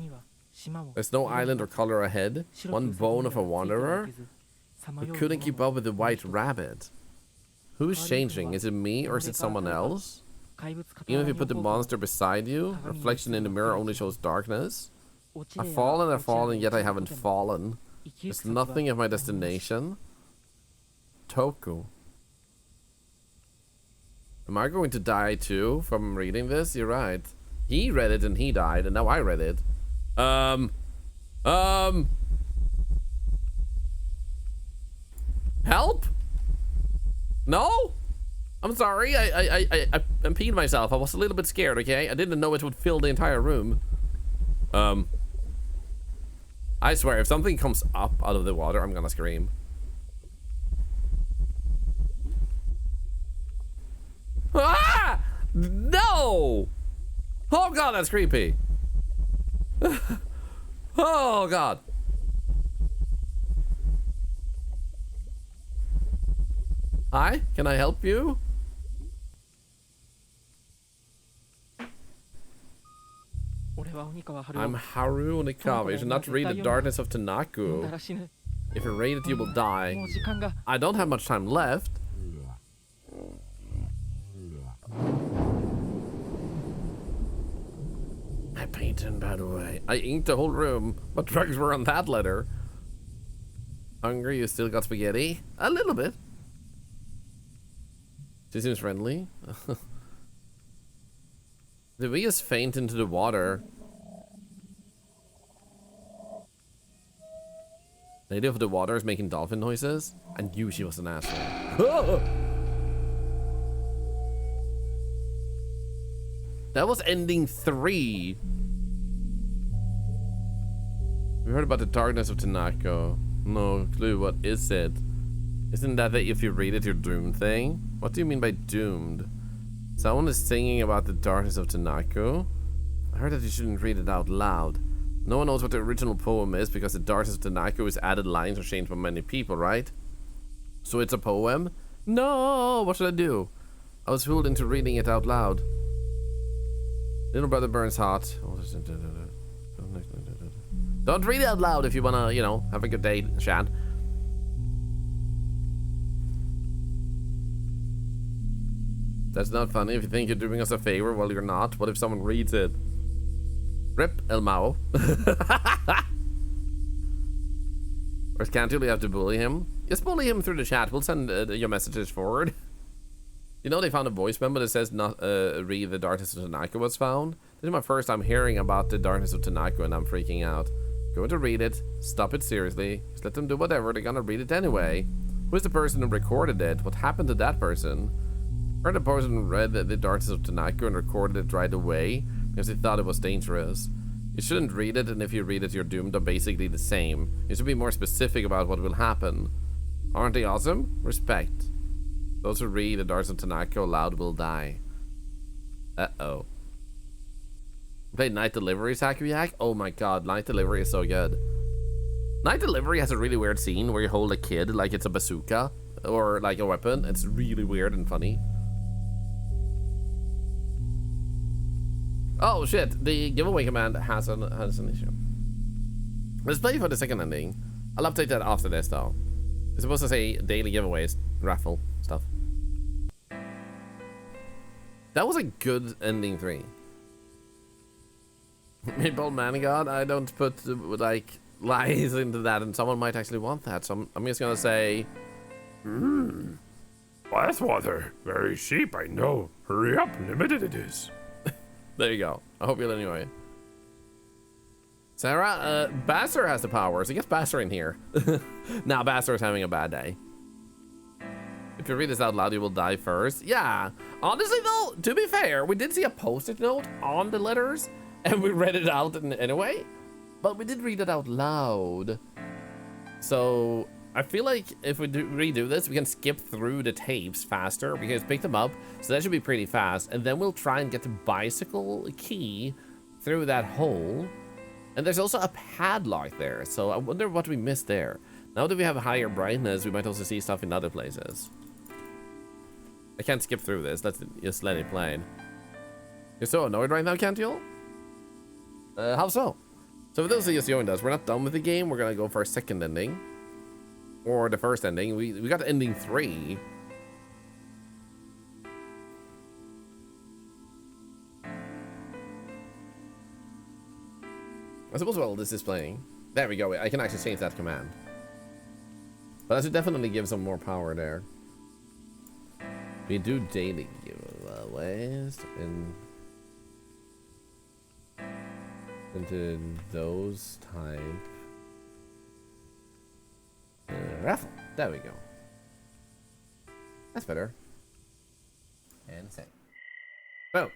There's no island or color ahead. One bone of a wanderer. We couldn't keep up with the white rabbit. Who's changing? Is it me or is it someone else? Even if you put the monster beside you, reflection in the mirror only shows darkness. I've fallen, yet I haven't fallen. There's nothing at my destination. Toku. Am I going to die too from reading this? You're right. He read it and he died, and now I read it. Help? No? I'm sorry, I peed myself. I was a little bit scared, okay? I didn't know it would fill the entire room. I swear, if something comes up out of the water, I'm gonna scream. Ah! No! Oh god, that's creepy. Oh god. Hi, can I help you? I'm Haru Onikawa. You should not read the darkness of Tanaku. If you read it, you will die. I don't have much time left. I painted, by the way. I inked the whole room. What drugs were on that letter? Hungry? You still got spaghetti? A little bit. She seems friendly. Did we just faint into the water? Lady of the water is making dolphin noises. I knew she was an asshole. That was ending 3. We heard about the darkness of Tanako. No clue, what is it? Isn't that if you read it, you're doomed thing? What do you mean by doomed? Someone is singing about the darkness of Tanako. I heard that you shouldn't read it out loud. No one knows what the original poem is because the darkness of Tanako is added lines or changed by many people, right? So it's a poem? No! What should I do? I was fooled into reading it out loud. Little brother burns hot. Don't read it out loud if you wanna, you know, have a good day, Shad. That's not funny. If you think you're doing us a favor, well, you're not. What if someone reads it? Rip El Mao. Or can't you have to bully him? Just bully him through the chat. We'll send your messages forward. You know they found a voice memo that says not read the Darkness of Tanaka was found? This is my first time hearing about the Darkness of Tanaka and I'm freaking out. Going to read it. Stop it seriously. Just let them do whatever. They're gonna read it anyway. Who's the person who recorded it? What happened to that person? Heard the person read the Darkness of Tanaka and recorded it right away because they thought it was dangerous. You shouldn't read it, and if you read it, you're doomed are basically the same. You should be more specific about what will happen. Aren't they awesome? Respect. Those who read the Darkness of Tanaka aloud will die. Uh-oh. Played Night Delivery, Sakuyak? Oh my god, Night Delivery is so good. Night Delivery has a really weird scene where you hold a kid like it's a bazooka or like a weapon. It's really weird and funny. Oh shit, the giveaway command has an issue. Let's play for the second ending. I'll update that after this though. It's supposed to say daily giveaways, raffle stuff. That was a good ending 3. Meatball Man God, I don't put like lies into that, and someone might actually want that. So I'm just gonna say, Bathwater, very cheap, I know. Hurry up, limited it is. There you go. I hope you'll enjoy it. Sarah, Basser has the powers. I guess Basser in here. Now Basser is having a bad day. If you read this out loud, you will die first. Yeah. Honestly, though, to be fair, we did see a post-it note on the letters, and we read it out anyway. But we did read it out loud. So I feel like if we redo this, we can skip through the tapes faster. We can pick them up, so that should be pretty fast. And then we'll try and get the bicycle key through that hole. And there's also a padlock there, so I wonder what we missed there. Now that we have higher brightness, we might also see stuff in other places. I can't skip through this. Let's just let it play. You're so annoyed right now, can't you? How so? So for those who just joined us, we're not done with the game. We're gonna go for a second ending. Or the first ending. We got ending 3. I suppose while this is playing. There we go. I can actually change that command. But that should definitely give some more power there. We do daily giveaways into those type. Raffle. There we go. That's better. And save. Boom.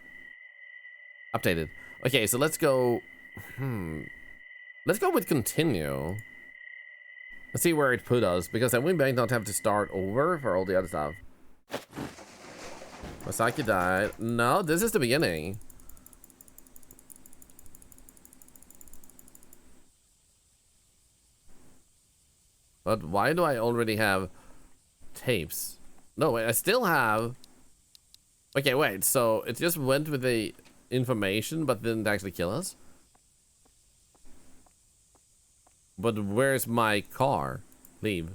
Updated. Okay, so let's go. Let's go with continue. Let's see where it put us, because then we might not have to start over for all the other stuff. Masaki died. No, this is the beginning. But why do I already have tapes? No, wait, I still have... Okay, wait, so it just went with the information, but didn't actually kill us? But where's my car? Leave.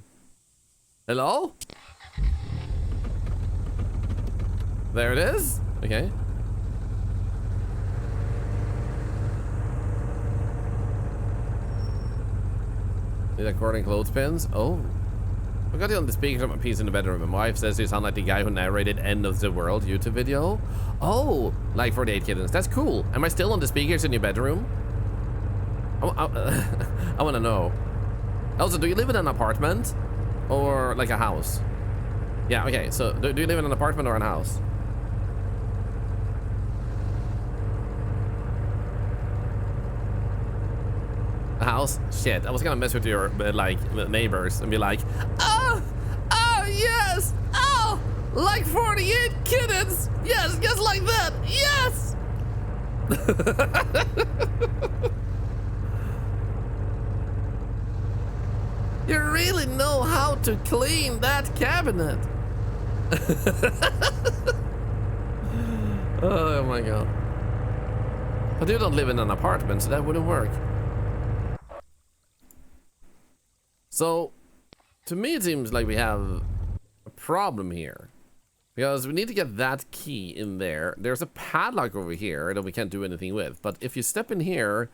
Hello? There it is? Okay. Need according clothespins? Oh. I got it on the speakers on my piece in the bedroom. My wife says you sound like the guy who narrated End of the World YouTube video. Oh, like 48 Kittens. That's cool. Am I still on the speakers in your bedroom? I want to know. Also, do you live in an apartment? Or like a house? Yeah, okay. So, do you live in an apartment or a house? A house? Shit, I was gonna mess with your, like, neighbors and be like, oh, yes, oh, like 48 kittens. Yes, just like that. Yes. You really know how to clean that cabinet. Oh my god. But you don't live in an apartment, so that wouldn't work. So, to me it seems like we have a problem here. Because we need to get that key in there. There's a padlock over here that we can't do anything with. But if you step in here,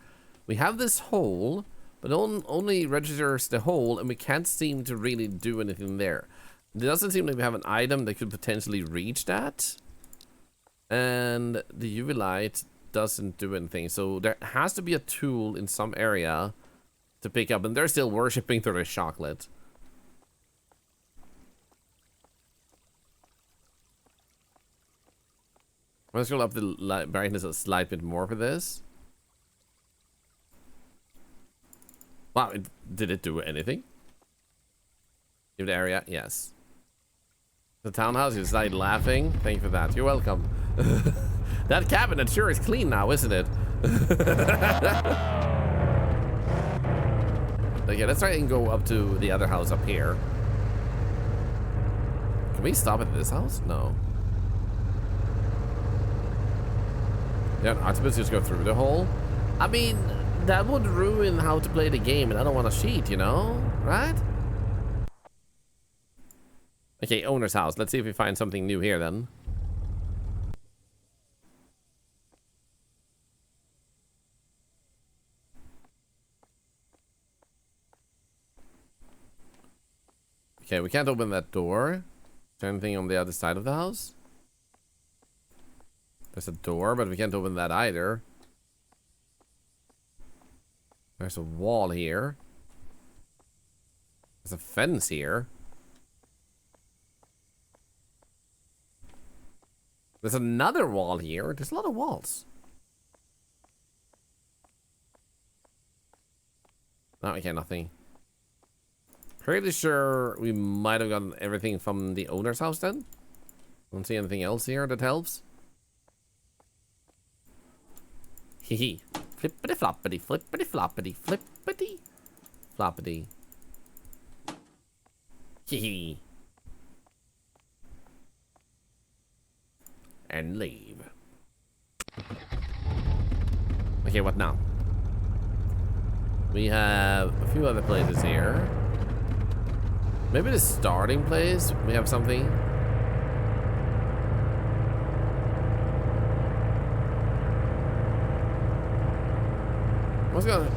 we have this hole, but only registers the hole, and we can't seem to really do anything there. It doesn't seem like we have an item that could potentially reach that. And the UV light doesn't do anything. So there has to be a tool in some area to pick up. And they're still worshipping through the chocolate. Let's go up the brightness a slight bit more for this. Wow, did it do anything? Give the area, yes. The townhouse, you started laughing. Thank you for that. You're welcome. That cabinet sure is clean now, isn't it? Okay, let's try and go up to the other house up here. Can we stop at this house? No. Yeah, an octopus just go through the hole. I mean, that would ruin how to play the game, and I don't want to cheat, you know? Right? Okay, owner's house. Let's see if we find something new here then. Okay, we can't open that door. Is there anything on the other side of the house? There's a door, but we can't open that either. There's a wall here. There's a fence here. There's another wall here. There's a lot of walls. Oh, okay, nothing. Pretty sure we might have gotten everything from the owner's house then. Don't see anything else here that helps. Hee flippity floppity, flippity floppity, flippity floppity. Hee and leave. Okay, what now? We have a few other places here. Maybe the starting place, we have something. I was gonna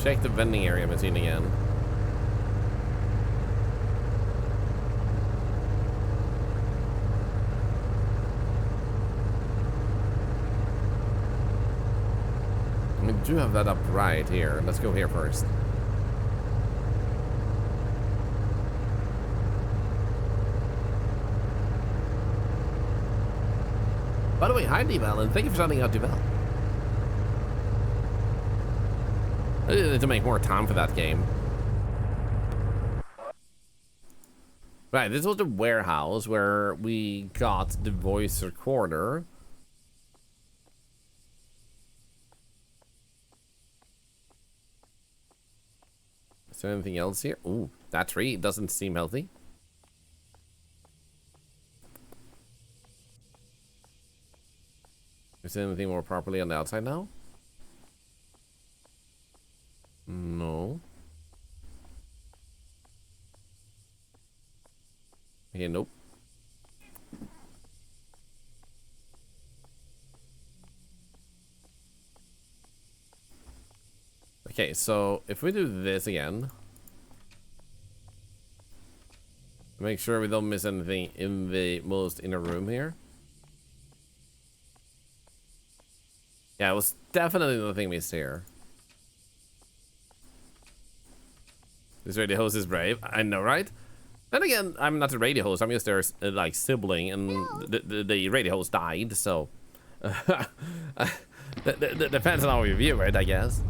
check the vending area machine again. We do have that up right here. Let's go here first. By the way, hi Deval, and thank you for shouting out Deval. I need to make more time for that game. Right, this was the warehouse where we got the voice recorder. Is there anything else here? Ooh, that tree doesn't seem healthy. Is there anything more properly on the outside now? No. Okay, nope. Okay, so if we do this again, make sure we don't miss anything in the most inner room here. Yeah, it was definitely nothing missed here. This radio host is brave. I know, right? Then again, I'm not a radio host. I'm just their like sibling, and the radio host died. So, depends on how you view it, I guess.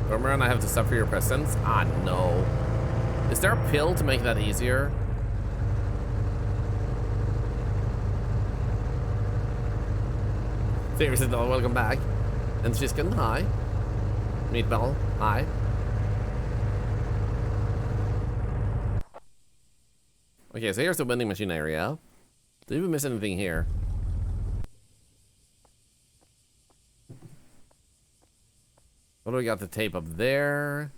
Roman, I have to suffer your presence. Ah, no. Is there a pill to make that easier? Seriously though, welcome back. And Shiskin, hi. Meatball, hi. Okay, so here's the vending machine area. Did we miss anything here? What do we got to tape up there?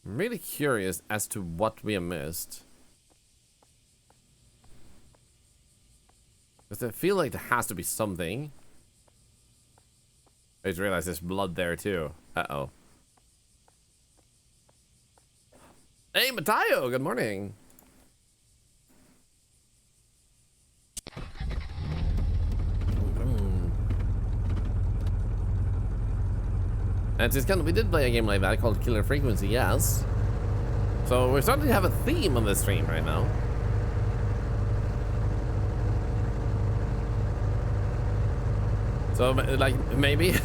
I'm really curious as to what we have missed. Because I feel like there has to be something. I just realized there's blood there too. Uh-oh. Hey, Matayo, good morning. And it's kind of, we did play a game like that called Killer Frequency, yes. So we're starting to have a theme on this stream right now. So like maybe,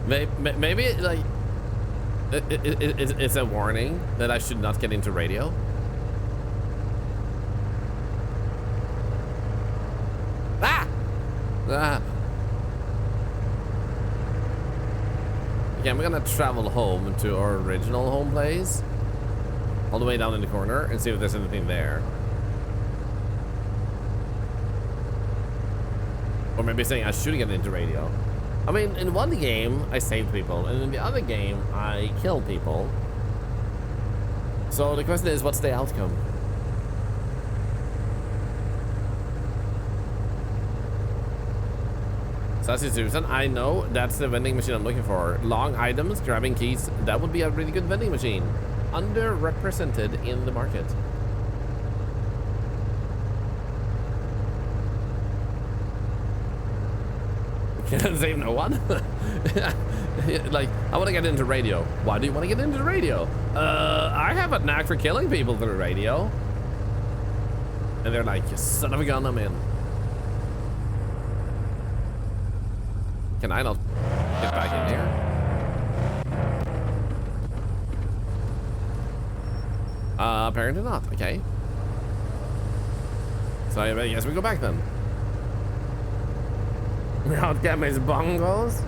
maybe like it's a warning that I should not get into radio. Ah! Ah! Okay, I'm gonna travel home to our original home place, all the way down in the corner, and see if there's anything there. Or maybe saying I should get into radio. I mean, in one game, I saved people, and in the other game, I killed people. So the question is, what's the outcome? Sassy Susan, I know that's the vending machine I'm looking for. Long items, grabbing keys, that would be a really good vending machine. Underrepresented in the market. Can't save no one. Like, I want to get into radio. Why do you want to get into radio? I have a knack for killing people through radio. And they're like, you son of a gun, I'm in. Can I not get back in here? Apparently not. Okay. So I guess we go back then. We don't get these bongos.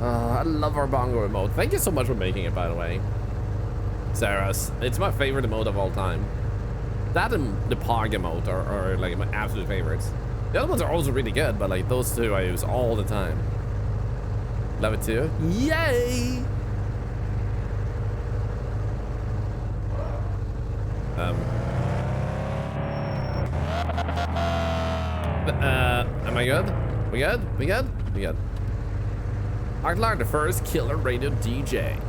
I love our bongo emote. Thank you so much for making it, by the way. Sarah's. It's my favorite emote of all time. That and the Pog emote are like my absolute favorites. The other ones are also really good, but like those two I use all the time. Love it too. Yay! Am I good? We good? We good? We good. Thorlar, the first killer radio DJ.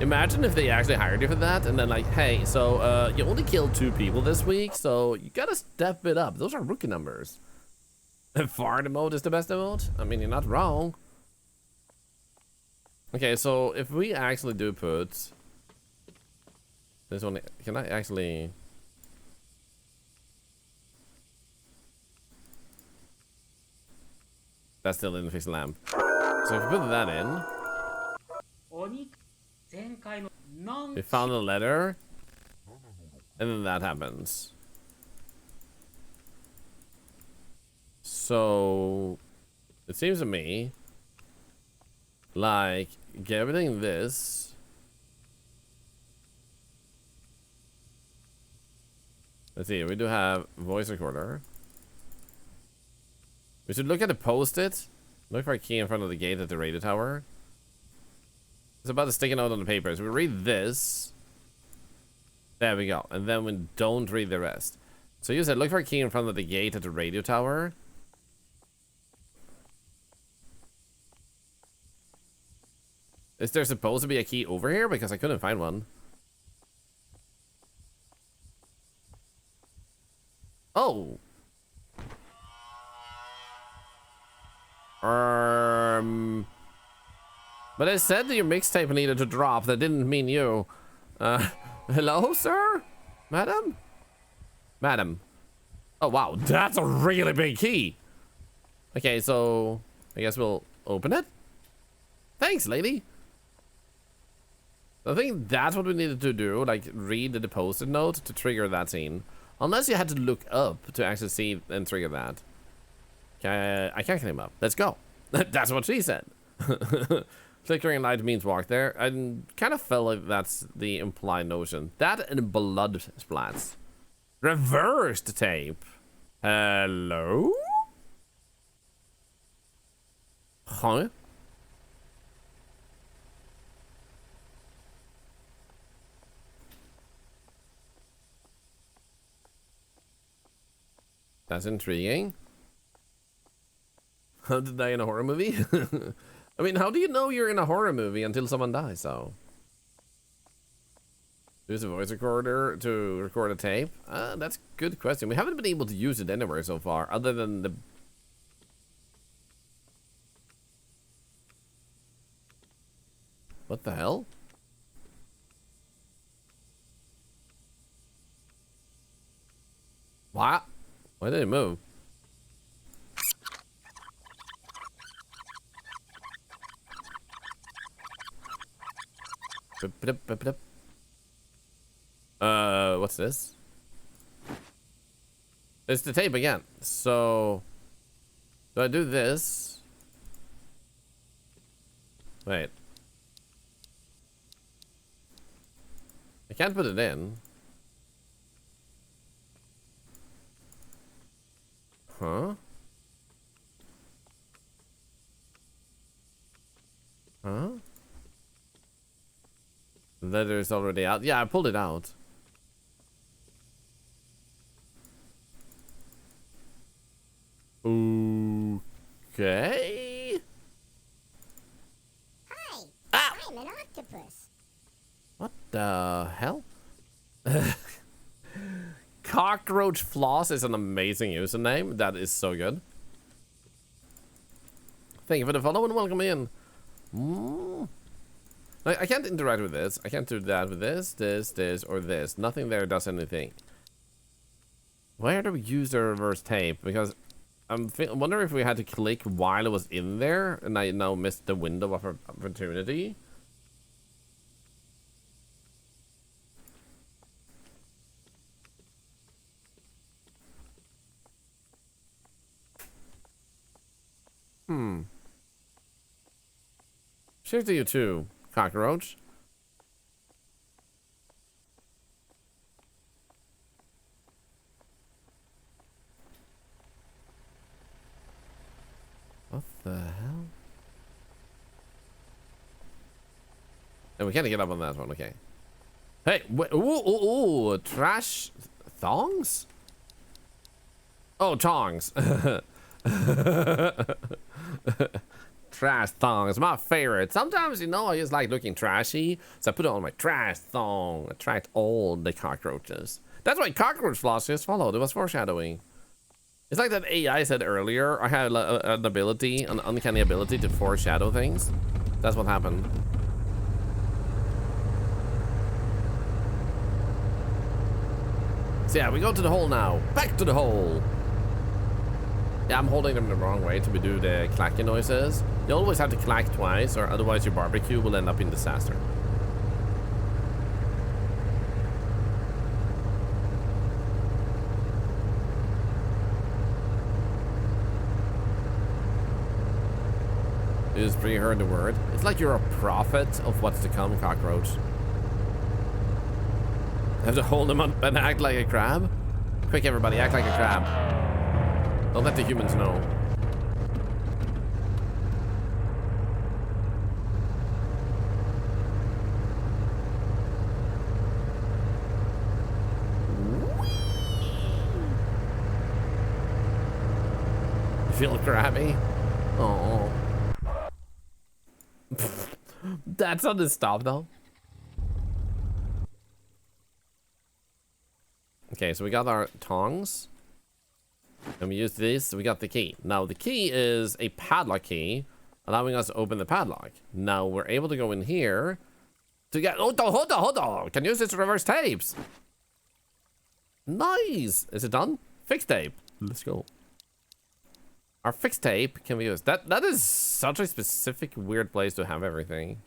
Imagine if they actually hired you for that and then like, hey, so you only killed 2 people this week, so you gotta step it up. Those are rookie numbers. And fart emote is the best emote? I mean, you're not wrong. Okay, so if we actually do put this one, can I actually... That's still in the fixed lamp. So if we put that in, we found a letter, and then that happens. So it seems to me like get everything this. Let's see, we do have voice recorder. We should look at the post-it. Look for a key in front of the gate at the radio tower. It's about to stick a note on the paper. So we read this. There we go. And then we don't read the rest. So you said look for a key in front of the gate at the radio tower. Is there supposed to be a key over here? Because I couldn't find one. Oh. But I said that your mixtape needed to drop. That didn't mean you. Hello, sir? Madam? Madam. Oh, wow. That's a really big key. Okay, so I guess we'll open it. Thanks, lady. I think that's what we needed to do. Like, read the post-it note to trigger that scene. Unless you had to look up to actually see and trigger that. I can't climb up. Let's go. That's what she said. Flickering light means walk there. I kind of felt like that's the implied notion. That and blood splats. Reversed tape. Hello? Huh? That's intriguing. How to die in a horror movie? I mean, how do you know you're in a horror movie until someone dies, though? Use a voice recorder to record a tape? That's a good question. We haven't been able to use it anywhere so far, other than the... What the hell? What? Why did it move? What's this? It's the tape again. So, do I do this? Wait. I can't put it in. Huh? Huh? The letter is already out. Yeah, I pulled it out. Okay. Hi, Ah! I'm an octopus. What the hell? Cockroach Floss is an amazing username. That is so good. Thank you for the follow and welcome in. I can't interact with this. I can't do that with this, or this. Nothing there does anything. Where do we use the reverse tape? Because I'm wondering if we had to click while it was in there, and I now missed the window of opportunity. Cheers to you too, cockroach. What the hell? And we can't get up on that one, okay. Hey, ooh, trash thongs? Oh, tongs. Trash thongs, my favorite. Sometimes, you know, I just like looking trashy, so I put it on my trash thong. Attract all the cockroaches. That's why cockroach floss just followed. It was foreshadowing. It's like that AI said earlier. I had an ability, an uncanny ability to foreshadow things. That's what happened. So yeah, we go to the hole now. Back to the hole. Yeah, I'm holding them the wrong way to do the clacking noises. You always have to clack twice, or otherwise your barbecue will end up in disaster. You just pre-heard the word. It's like you're a prophet of what's to come, cockroach. Have to hold them up and act like a crab? Quick, everybody, act like a crab. Don't let the humans know. You feel crabby? Oh. That's on the stop though. Okay, so we got our tongs. And we use this, we got the key. Now the key is a padlock key, allowing us to open the padlock. Now we're able to go in here to get, hold on. Can use this to reverse tapes. Nice. Is it done? Fixed tape. Let's go. Our fixed tape can be used. That is such a specific weird place to have everything.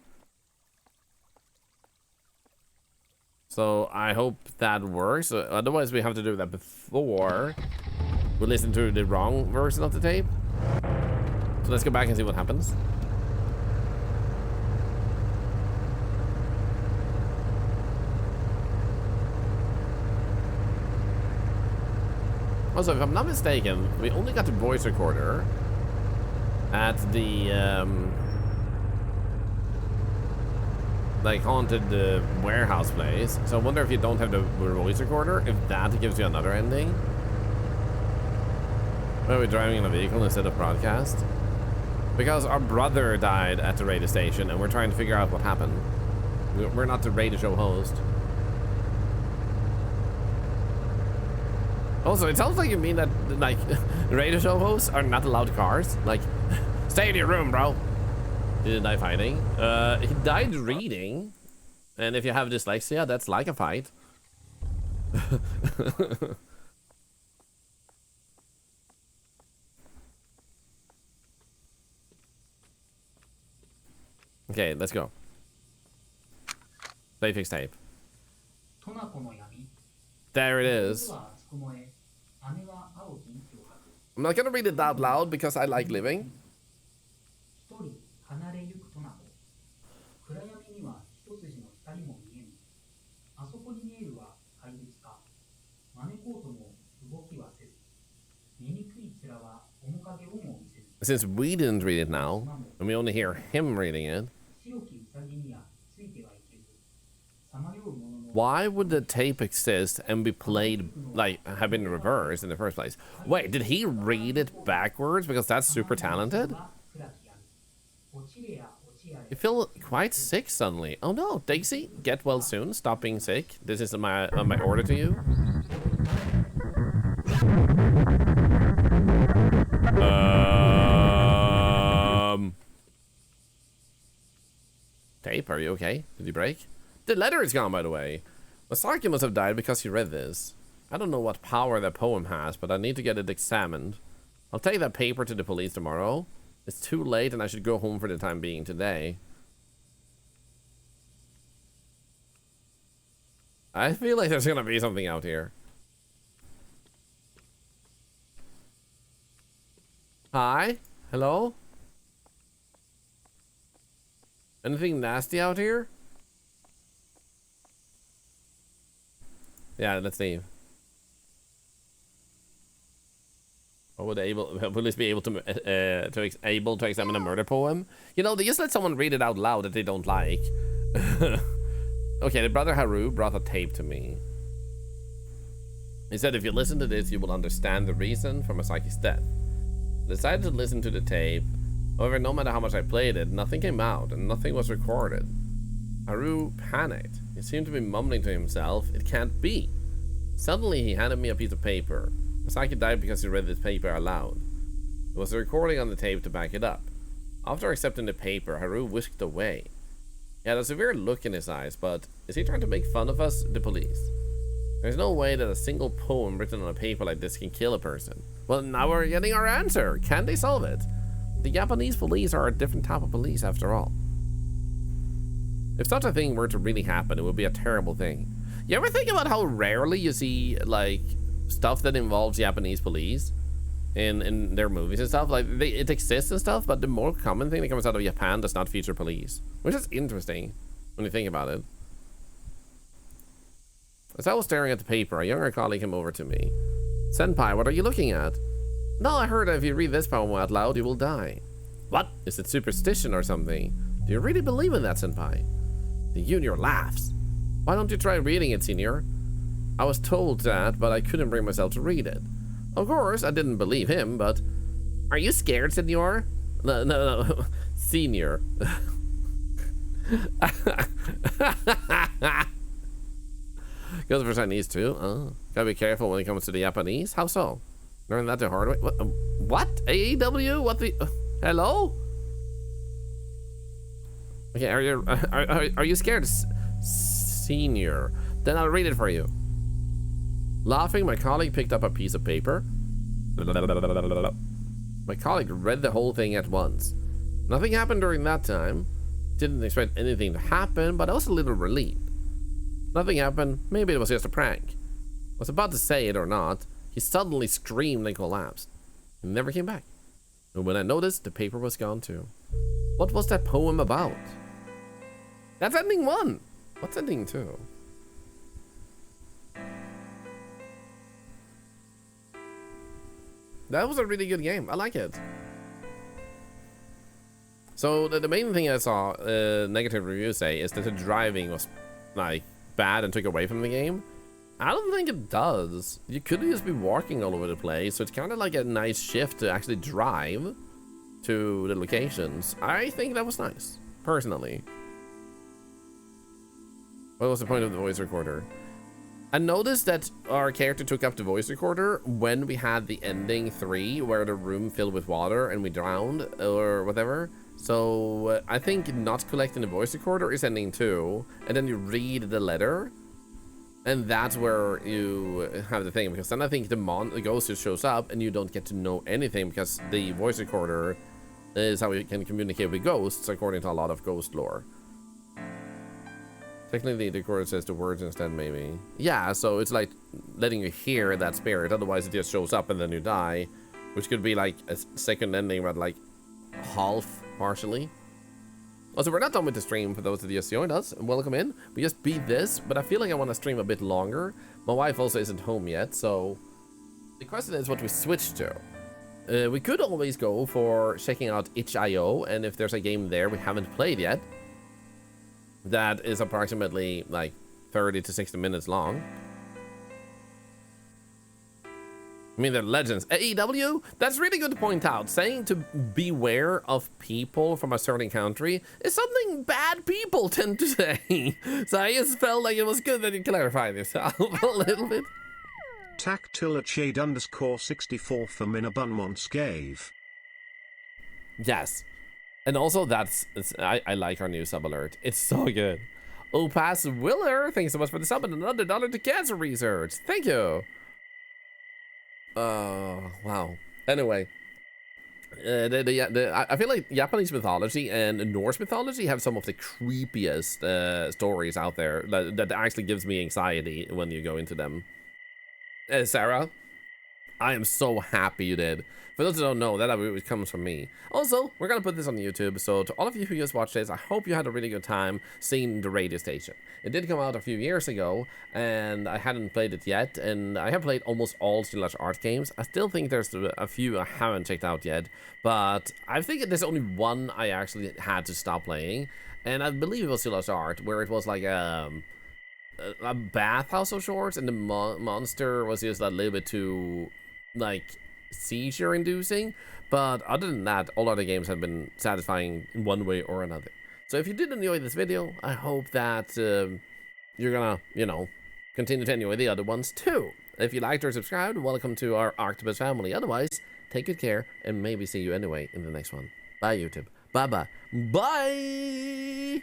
So I hope that works. Otherwise we have to do that before we listen to the wrong version of the tape. So let's go back and see what happens. Also, if I'm not mistaken, we only got the voice recorder at the like haunted warehouse place. So I wonder if you don't have the voice recorder, if that gives you another ending. Why are we driving in a vehicle instead of broadcast? Because our brother died at the radio station and we're trying to figure out what happened. We're not the radio show host. Also, it sounds like you mean that, like, radio show hosts are not allowed cars. Like, stay in your room, bro. Did he die fighting? He died reading. And if you have dyslexia, that's like a fight. Okay, let's go. Play fix tape. There it is. I'm not gonna read it out loud because I like living. Since we didn't read it now, and we only hear him reading it, why would the tape exist and be played, like, have been reversed in the first place? Wait, did he read it backwards because that's super talented? You feel quite sick suddenly. Oh no, Daisy, get well soon. Stop being sick. This is my order to you. Tape, are you okay? Did you break? The letter is gone, by the way. Masaki must have died because he read this. I don't know what power that poem has, but I need to get it examined. I'll take that paper to the police tomorrow. It's too late and I should go home for the time being today. I feel like there's gonna be something out here. Hi? Hello? Anything nasty out here? Yeah, let's leave. Or would police be able to examine a murder poem? You know, they just let someone read it out loud that they don't like. Okay, the brother Haru brought a tape to me. He said if you listen to this, you will understand the reason for Masaki's death. I decided to listen to the tape. However, no matter how much I played it, nothing came out and nothing was recorded. Haru panicked. He seemed to be mumbling to himself, "It can't be." Suddenly, he handed me a piece of paper. Masaki died because he read this paper aloud. There was a recording on the tape to back it up. After accepting the paper, Haru whisked away. He had a severe look in his eyes, but is he trying to make fun of us, the police? There's no way that a single poem written on a paper like this can kill a person. Well, now we're getting our answer. Can they solve it? The Japanese police are a different type of police after all. If such a thing were to really happen, it would be a terrible thing. You ever think about how rarely you see, like, stuff that involves Japanese police in their movies and stuff? Like, it exists and stuff, but the more common thing that comes out of Japan does not feature police. Which is interesting when you think about it. As I was staring at the paper, a younger colleague came over to me. "Senpai, what are you looking at?" "No, I heard that if you read this poem out loud, you will die." "What? Is it superstition or something? Do you really believe in that, Senpai?" The junior laughs. "Why don't you try reading it, senior?" I was told that, but I couldn't bring myself to read it. Of course, I didn't believe him, but... "Are you scared, senor?" No, senior. Goes for Chinese too. Oh, gotta be careful when it comes to the Japanese. How so? Learn that the hard way. What? AEW? What the? Hello? Okay, are you scared, senior? Then I'll read it for you. Laughing, my colleague picked up a piece of paper. My colleague read the whole thing at once. Nothing happened during that time. Didn't expect anything to happen, but I was a little relieved. Nothing happened. Maybe it was just a prank. I was about to say it or not. He suddenly screamed and collapsed. He never came back. And when I noticed, the paper was gone too. What was that poem about? That's ending 1. What's ending 2? That was a really good game. I like it. So the main thing I saw negative reviews say is that the driving was like bad and took away from the game. I don't think it does. You could just be walking all over the place, so it's kind of like a nice shift to actually drive to the locations. I think that was nice, personally. What was the point of the voice recorder? I noticed that our character took up the voice recorder when we had the ending 3, where the room filled with water and we drowned or whatever. So I think not collecting the voice recorder is ending 2, and then you read the letter, and that's where you have the thing, because then I think the ghost just shows up and you don't get to know anything, because the voice recorder is how you can communicate with ghosts according to a lot of ghost lore. Technically the recorder says the words instead, maybe. Yeah, so it's like letting you hear that spirit, otherwise it just shows up and then you die, which could be like a second ending, but like half partially. Also, we're not done with the stream. For those of you just joined us, welcome in. We just beat this, but I feel like I want to stream a bit longer. My wife also isn't home yet, so the question is what we switch to. We could always go for checking out itch.io, and if there's a game there we haven't played yet that is approximately like 30 to 60 minutes long. I mean, they're legends. AEW? That's really good to point out. Saying to beware of people from a certain country is something bad people tend to say. So I just felt like it was good that you clarified yourself a little bit. Tactile shade _64 for Minabunmonskave. Yes. And also, I like our new sub alert. It's so good. Opas Willer, thanks so much for the sub and another $1 to cancer research. Thank you. Wow. Anyway, I feel like Japanese mythology and Norse mythology have some of the creepiest stories out there that actually gives me anxiety when you go into them. Sarah, I am so happy you did. For those who don't know, that comes from me. Also, we're gonna put this on YouTube, so to all of you who just watched this, I hope you had a really good time seeing the radio station. It did come out a few years ago, and I hadn't played it yet, and I have played almost all Still Art games. I still think there's a few I haven't checked out yet, but I think there's only one I actually had to stop playing, and I believe it was Still Art, where it was like a bathhouse of sorts, and the monster was just a little bit too, like, seizure inducing, but other than that, all other games have been satisfying in one way or another. So if you did enjoy this video, I hope that you're gonna, you know, continue to enjoy the other ones too. If you liked or subscribed, welcome to our octopus family. Otherwise, take good care and maybe see you anyway in the next one. Bye YouTube. Bye bye. Bye.